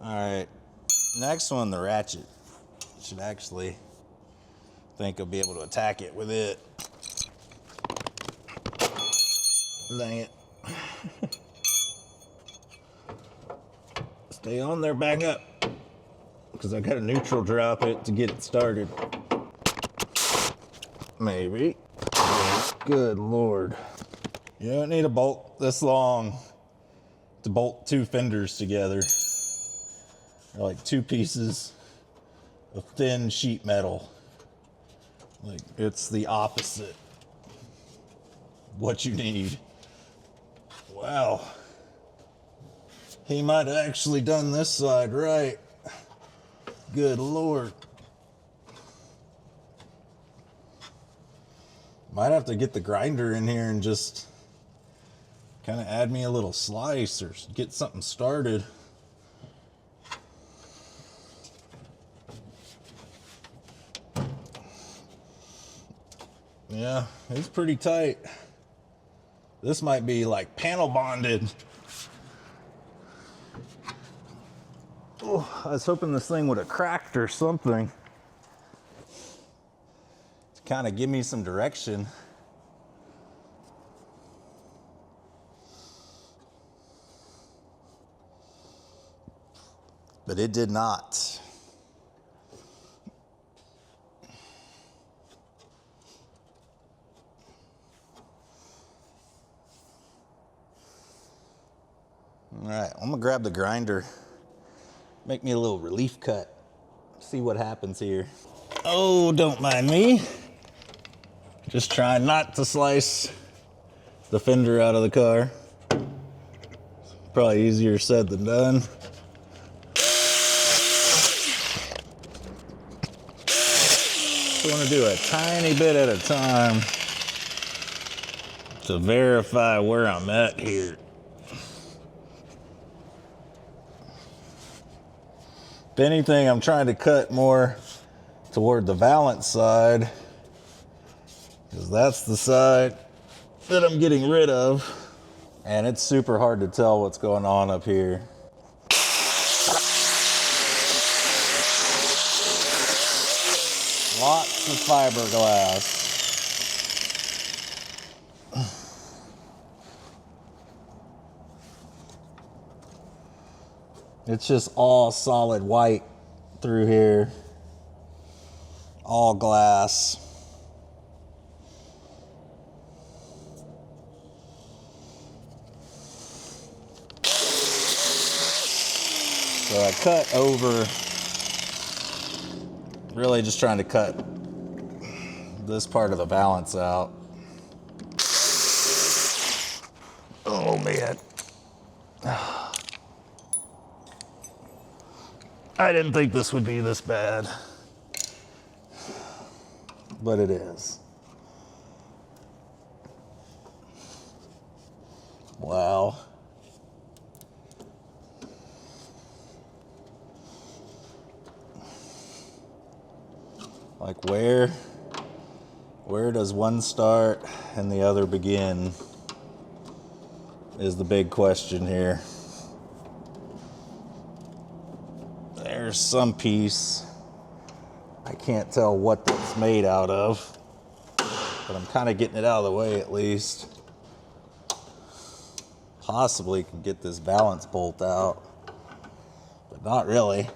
All right, next one, the ratchet. Should actually think I'll be able to attack it with it. Dang it. Stay on there, back up. Because I gotta neutral drop it to get it started. Maybe. Good Lord. You don't need a bolt this long to bolt 2 fenders together. They're like 2 pieces of thin sheet metal. Like, it's the opposite of what you need. Wow. He might have actually done this side right. Good Lord. Might have to get the grinder in here and just kind of add me a little slice or get something started. Yeah, it's pretty tight. This might be like panel bonded. Oh, I was hoping this thing would have cracked or something to kind of give me some direction. But it did not. All right, I'm gonna grab the grinder, make me a little relief cut, see what happens here. Oh, don't mind me. Just trying not to slice the fender out of the car. Probably easier said than done. I want to do a tiny bit at a time to verify where I'm at here. If anything, I'm trying to cut more toward the Valance side, because that's the side that I'm getting rid of. And it's super hard to tell what's going on up here. Lots of fiberglass. It's just all solid white through here. All glass. So I cut over, really just trying to cut this part of the Valance out. Oh man. I didn't think this would be this bad, but it is. Wow. Like where does one start and the other begin is the big question here. There's some piece, I can't tell what that's made out of, but I'm kind of getting it out of the way at least. Possibly can get this Valance bolt out, but not really.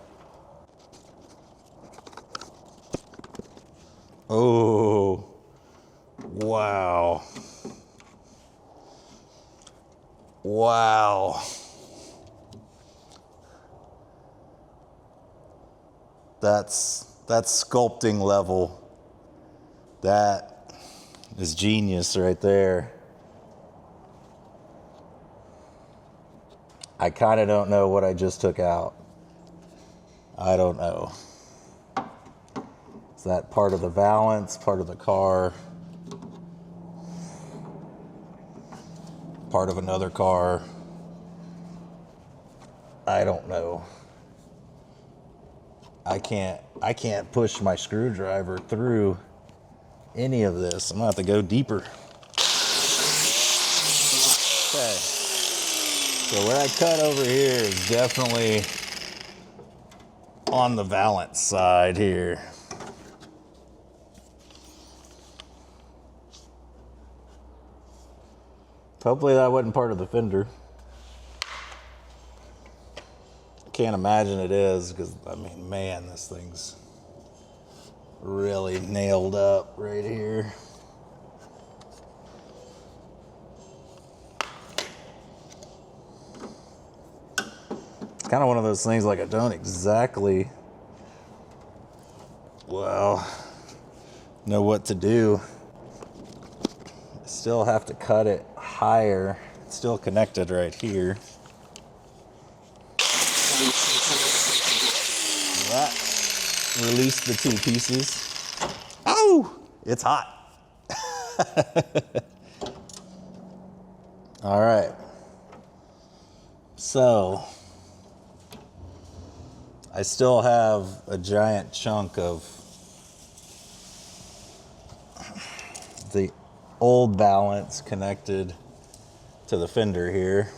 Oh, wow. Wow. That's sculpting level. That is genius right there. I kind of don't know what I just took out. I don't know. Is that part of the Valance, part of the car, part of another car? I don't know. I can't push my screwdriver through any of this. I'm gonna have to go deeper. Okay. So where I cut over here is definitely on the Valance side here. Hopefully that wasn't part of the fender. Can't imagine it is, because I mean, man, this thing's really nailed up right here. kind of one of those things like I don't exactly, well, know what to do. I still have to cut it higher. It's still connected right here. That release the two pieces. Oh, it's hot. All right. So I still have a giant chunk of the old Valance connected to the fender here.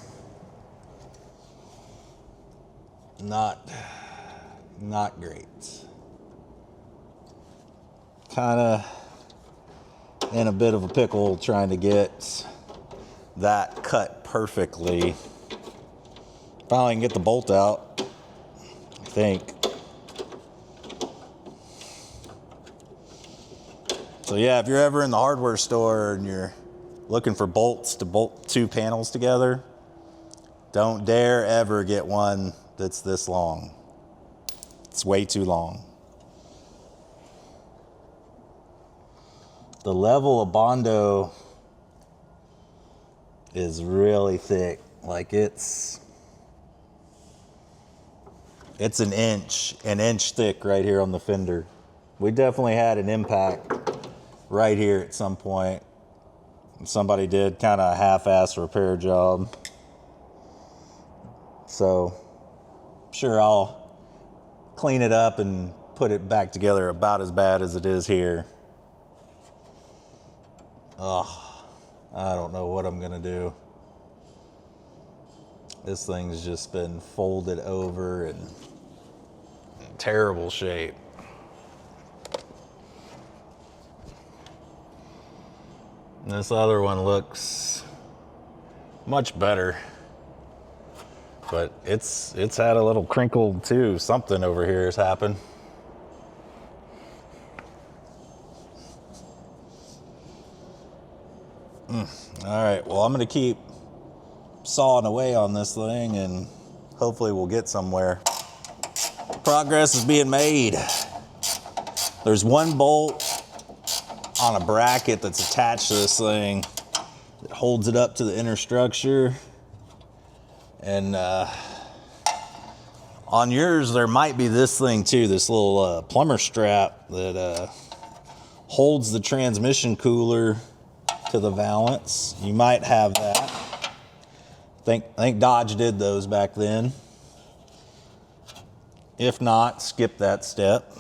Not great. Kind of in a bit of a pickle trying to get that cut perfectly. Finally can get the bolt out, I think. So yeah, if you're ever in the hardware store and you're looking for bolts to bolt two panels together, don't dare ever get one that's this long. It's way too long. The level of Bondo is really thick. Like it's an inch thick right here on the fender. We definitely had an impact right here at some point. Somebody did kind of a half-ass repair job. So, sure, I'll clean it up and put it back together about as bad as it is here. Ugh, I don't know what I'm gonna do. This thing's just been folded over and in terrible shape. And this other one looks much better, but it's had a little crinkle too. Something over here has happened. All right, well, I'm gonna keep sawing away on this thing and hopefully we'll get somewhere. Progress is being made. There's one bolt on a bracket that's attached to this thing that holds it up to the inner structure. And on yours, there might be this thing too, this little plumber strap that holds the transmission cooler to the Valance. You might have that. I think Dodge did those back then. If not, skip that step.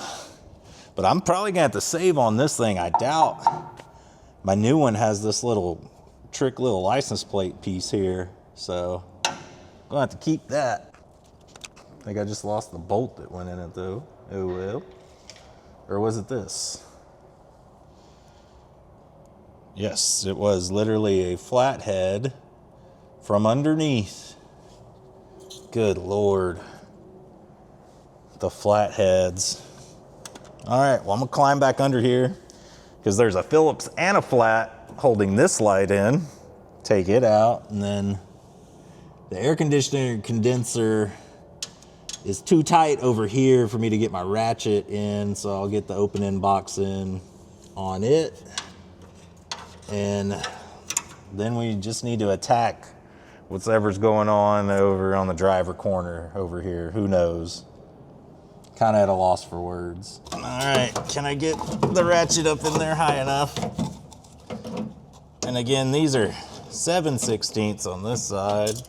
But I'm probably gonna have to save on this thing. I doubt my new one has this little little license plate piece here. So I'm gonna have to keep that. I think I just lost the bolt that went in it though. Oh well. Or was it this? Yes, it was literally a flathead from underneath. Good Lord. The flatheads. All right, well, I'm gonna climb back under here because there's a Phillips and a flat holding this light in. Take it out, and then the air conditioner condenser is too tight over here for me to get my ratchet in, so I'll get the open end box in on it. And then we just need to attack whatever's going on over on the driver corner over here. Who knows? Kind of at a loss for words. All right, can I get the ratchet up in there high enough? And again, these are 7/16 on this side.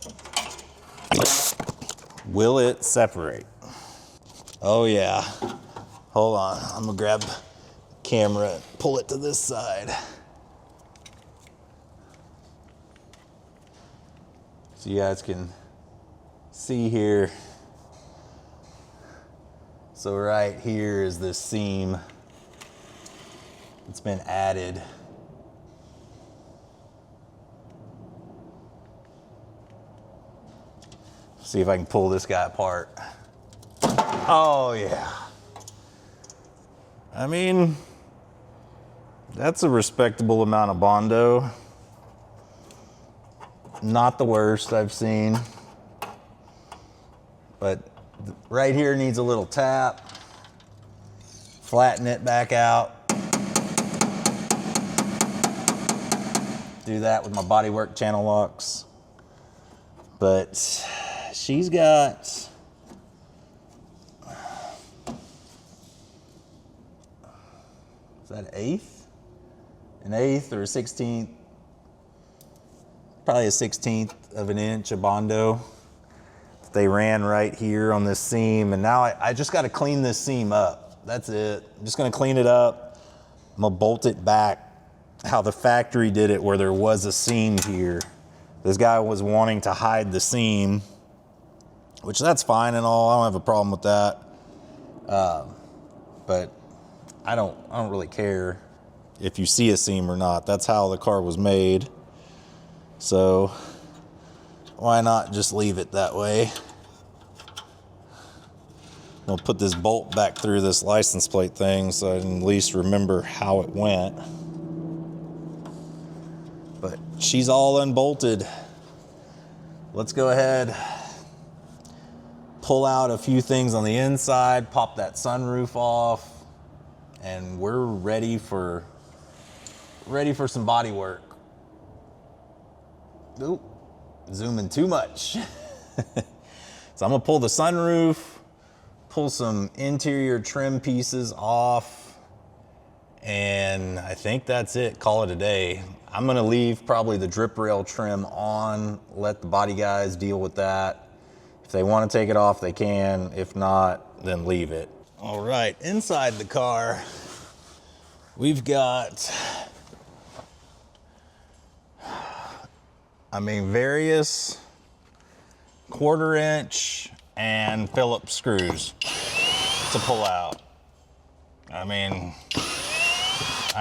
Will it separate? Oh yeah. Hold on, I'm gonna grab the camera and pull it to this side. So you guys can see here. So right here is this seam. It's been added. See if I can pull this guy apart. Oh yeah. I mean, that's a respectable amount of Bondo. Not the worst I've seen. but right here needs a little tap. Flatten it back out. Do that with my bodywork channel locks. But she's got, is that an eighth or a 16th? Probably a 16th of an inch of Bondo. They ran right here on this seam, and now I just got to clean this seam up. That's it. I'm just gonna clean it up. I'm gonna bolt it back how the factory did it, where there was a seam here. This guy was wanting to hide the seam, which that's fine and all. I don't have a problem with that. But I don't really care if you see a seam or not. That's how the car was made. So why not just leave it that way? I'll put this bolt back through this license plate thing so I can at least remember how it went. But she's all unbolted. Let's go ahead, pull out a few things on the inside, pop that sunroof off, and we're ready for some body work. Oop, zooming too much. So I'm gonna pull the sunroof, pull some interior trim pieces off, and I think that's it. Call it a day. I'm gonna leave probably the drip rail trim on, let the body guys deal with that. If they wanna take it off, they can. If not, then leave it. All right, inside the car, we've got, various 1/4 inch and Phillips screws to pull out. I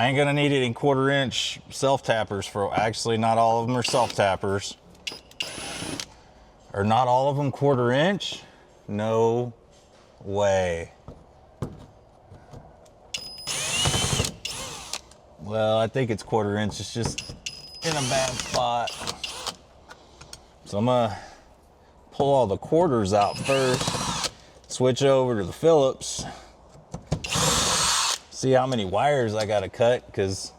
ain't gonna need any 1/4 inch self-tappers for, actually not all of them are self-tappers. Or not all of them 1/4 inch? No way. Well, I think it's 1/4 inch, it's just in a bad spot. So I'm gonna pull all the quarters out first, switch over to the Phillips, see how many wires I gotta cut, because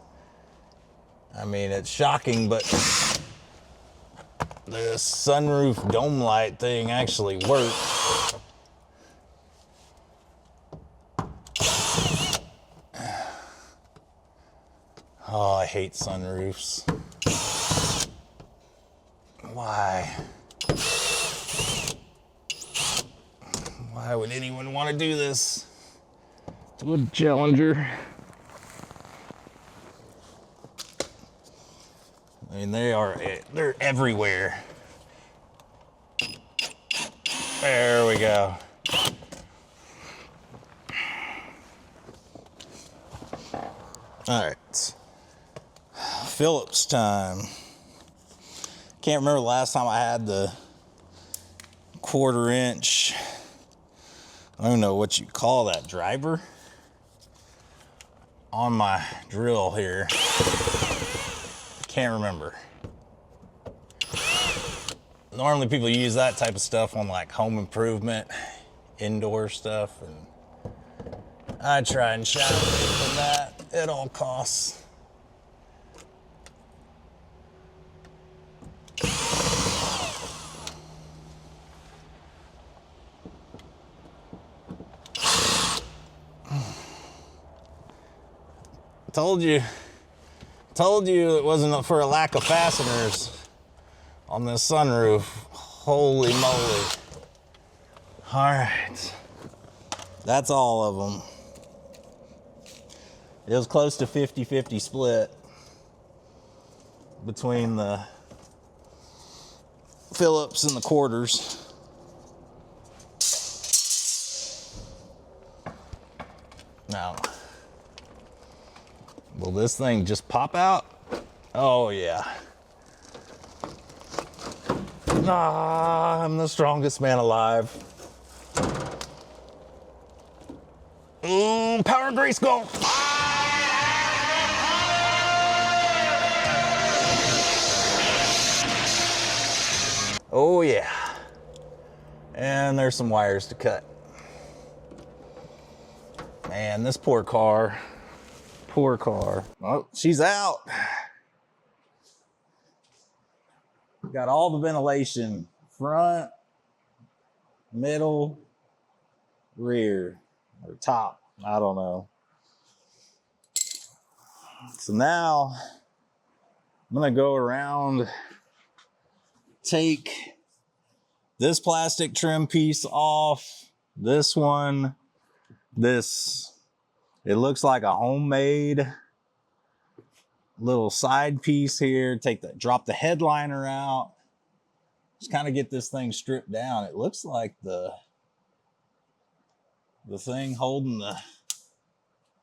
it's shocking, but the sunroof dome light thing actually works. Oh, I hate sunroofs. Why? Why would anyone want to do this to a Challenger? They're everywhere. There we go. All right, Phillips time. Can't remember the last time I had the 1/4 inch, I don't know what you call that, driver on my drill here. Can't remember. Normally people use that type of stuff on like home improvement, indoor stuff, and I try and shy away from that at all costs. Told you it wasn't for a lack of fasteners on this sunroof. Holy moly. All right, that's all of them. It was close to 50-50 split between the Phillips and the quarters. Now, will this thing just pop out? Oh yeah. I'm the strongest man alive. Power grease go. Oh yeah. And there's some wires to cut. Man, this poor car. Poor car. Oh, she's out. Got all the ventilation. Front, middle, rear, or top. I don't know. So now I'm gonna go around, take this plastic trim piece off, this one, this. It looks like a homemade little side piece here. Drop the headliner out. Just kind of get this thing stripped down. It looks like the thing holding the,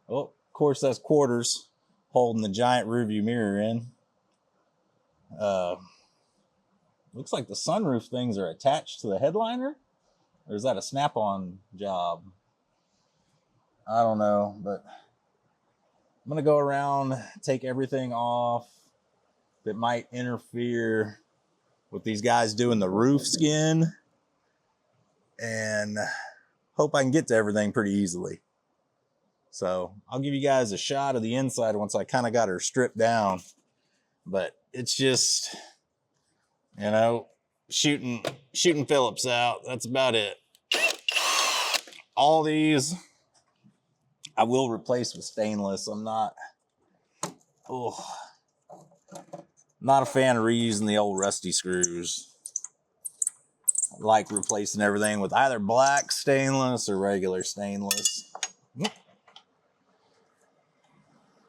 oh, of course that's quarters, holding the giant rearview mirror in. Looks like the sunroof things are attached to the headliner, or is that a snap-on job? I don't know, but I'm gonna go around, take everything off that might interfere with these guys doing the roof skin, and hope I can get to everything pretty easily. So I'll give you guys a shot of the inside once I kind of got her stripped down, but it's just, you know, shooting Phillips out. That's about it. All these I will replace with stainless. I'm not a fan of reusing the old rusty screws. I like replacing everything with either black stainless or regular stainless.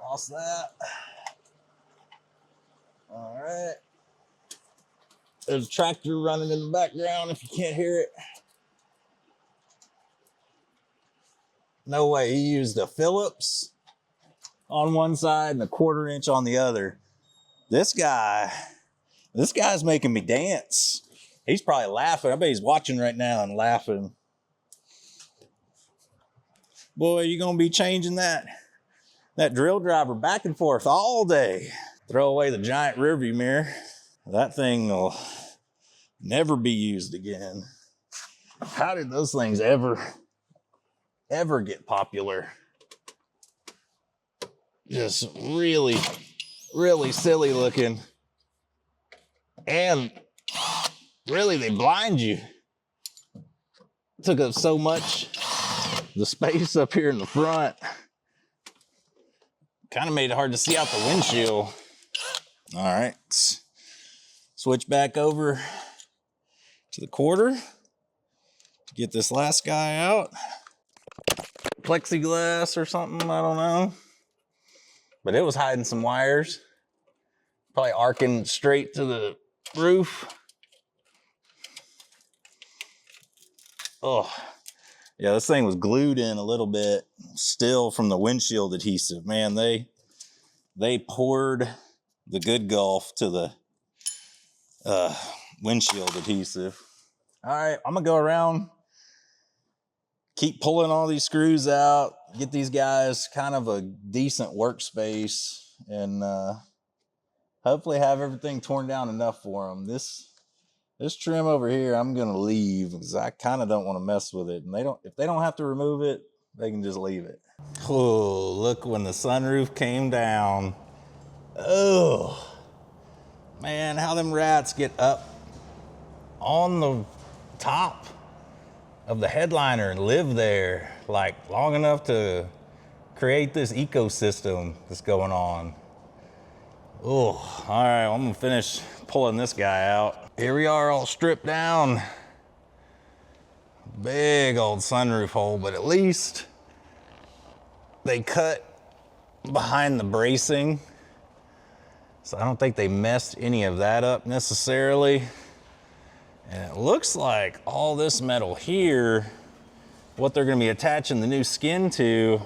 Lost that. All right. There's a tractor running in the background if you can't hear it. No way, he used a Phillips on one side and a 1/4 inch on the other. This guy's making me dance. He's probably laughing. I bet he's watching right now and laughing. Boy, you're gonna be changing that drill driver back and forth all day. Throw away the giant rearview mirror. That thing will never be used again. How did those things ever get popular? Just really, really silly looking. And really, they blind you. Took up so much the space up here in the front. Kind of made it hard to see out the windshield. All right, switch back over to the 1/4 to get this last guy out. Plexiglass or something, I don't know. But it was hiding some wires. Probably arcing straight to the roof. Oh, yeah, this thing was glued in a little bit still from the windshield adhesive. Man, they poured the good Gulf to the windshield adhesive. All right, I'm gonna go around, keep pulling all these screws out, get these guys kind of a decent workspace, and hopefully have everything torn down enough for them. This trim over here, I'm gonna leave because I kind of don't want to mess with it. And if they don't have to remove it, they can just leave it. Oh, look when the sunroof came down. Oh, man, how them rats get up on the top of the headliner and live there like long enough to create this ecosystem that's going on. Oh, all right, I'm gonna finish pulling this guy out. Here we are all stripped down. Big old sunroof hole, but at least they cut behind the bracing. So I don't think they messed any of that up necessarily. And it looks like all this metal here, what they're gonna be attaching the new skin to,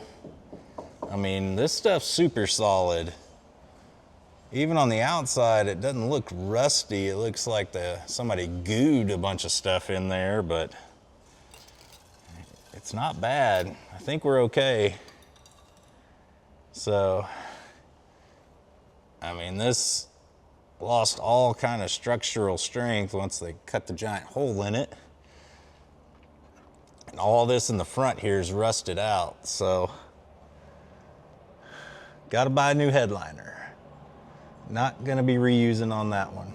I mean, this stuff's super solid. Even on the outside, it doesn't look rusty. It looks like somebody gooed a bunch of stuff in there, but it's not bad. I think we're okay. So, I mean, this lost all kind of structural strength once they cut the giant hole in it. all this in the front here is rusted out, so gotta buy a new headliner. Not gonna be reusing on that one.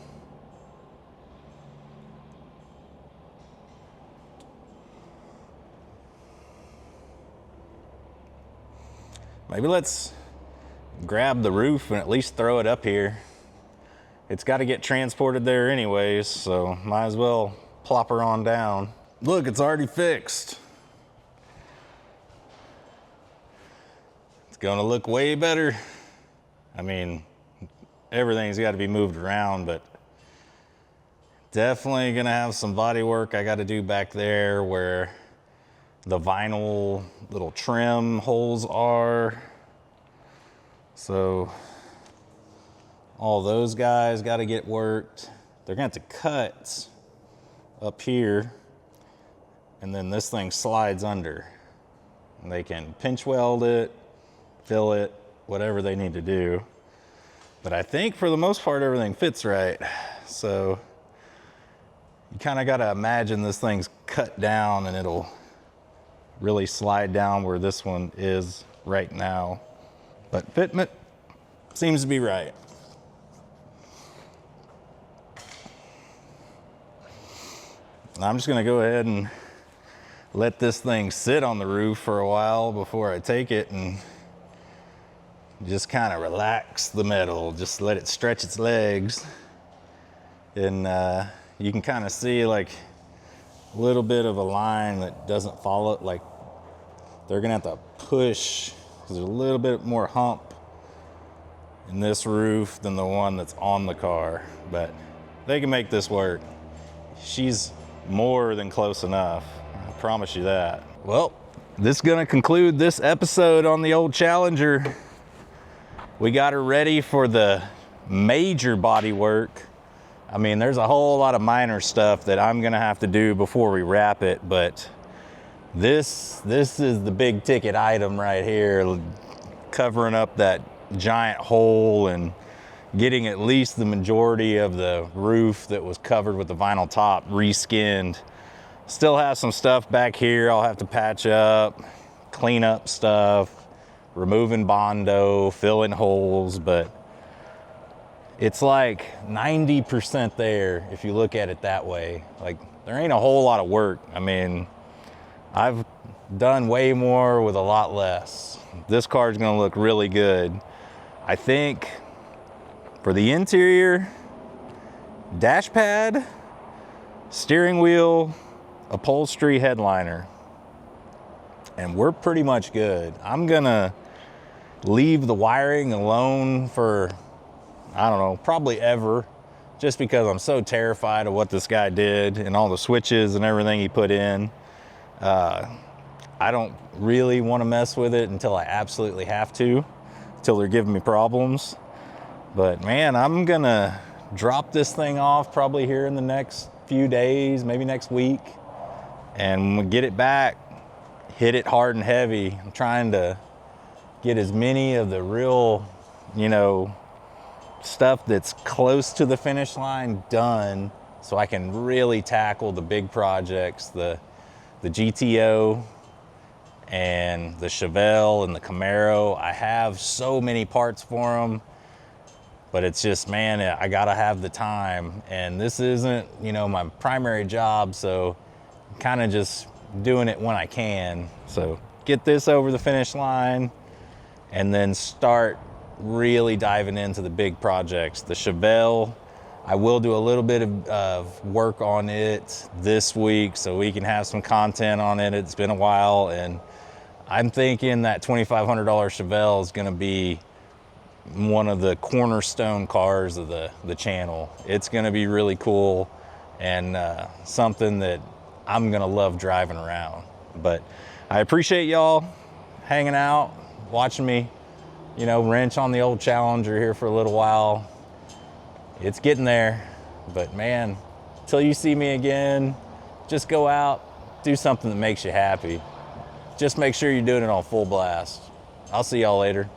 Maybe let's grab the roof and at least throw it up here. It's got to get transported there anyways, so might as well plop her on down. Look, it's already fixed. It's gonna look way better. I mean, everything's got to be moved around, but definitely gonna have some body work I got to do back there where the vinyl little trim holes are. So all those guys got to get worked. They're gonna have to cut up here, and then this thing slides under. And they can pinch weld it, fill it, whatever they need to do. But I think for the most part, everything fits right. So you kind of got to imagine this thing's cut down and it'll really slide down where this one is right now. But fitment seems to be right. I'm just gonna go ahead and let this thing sit on the roof for a while before I take it and just kind of relax the metal. Just let it stretch its legs. And you can kind of see like a little bit of a line that doesn't follow it. Like they're gonna have to push, because there's a little bit more hump in this roof than the one that's on the car, but they can make this work. She's more than close enough, I promise you that. Well, this is gonna conclude this episode on the old Challenger. We got her ready for the major body work. I mean, there's a whole lot of minor stuff that I'm gonna have to do before we wrap it, but this is the big ticket item right here, covering up that giant hole and getting at least the majority of the roof that was covered with the vinyl top reskinned. Still have some stuff back here I'll have to patch up, clean up stuff, removing Bondo, filling holes, but it's like 90% there if you look at it that way. Like, there ain't a whole lot of work. I mean, I've done way more with a lot less. This car's gonna look really good. I think for the interior, dash pad, steering wheel, upholstery, headliner, and we're pretty much good. I'm gonna leave the wiring alone for, I don't know, probably ever, just because I'm so terrified of what this guy did and all the switches and everything he put in. I don't really want to mess with it until I absolutely have to, until they're giving me problems. But man, I'm gonna drop this thing off probably here in the next few days, maybe next week, and when we get it back, hit it hard and heavy. I'm trying to get as many of the real, you know, stuff that's close to the finish line done so I can really tackle the big projects, the GTO and the Chevelle and the Camaro. I have so many parts for them, but it's just, man, I gotta have the time. And this isn't, you know, my primary job, so I'm kind of just doing it when I can. So get this over the finish line and then start really diving into the big projects. The Chevelle, I will do a little bit of work on it this week so we can have some content on it. It's been a while, and I'm thinking that $2,500 Chevelle is gonna be one of the cornerstone cars of the channel. It's gonna be really cool and something that I'm gonna love driving around. But I appreciate y'all hanging out, watching me, you know, wrench on the old Challenger here for a little while. It's getting there, but man, till you see me again, just go out, do something that makes you happy. Just make sure you're doing it on full blast. I'll see y'all later.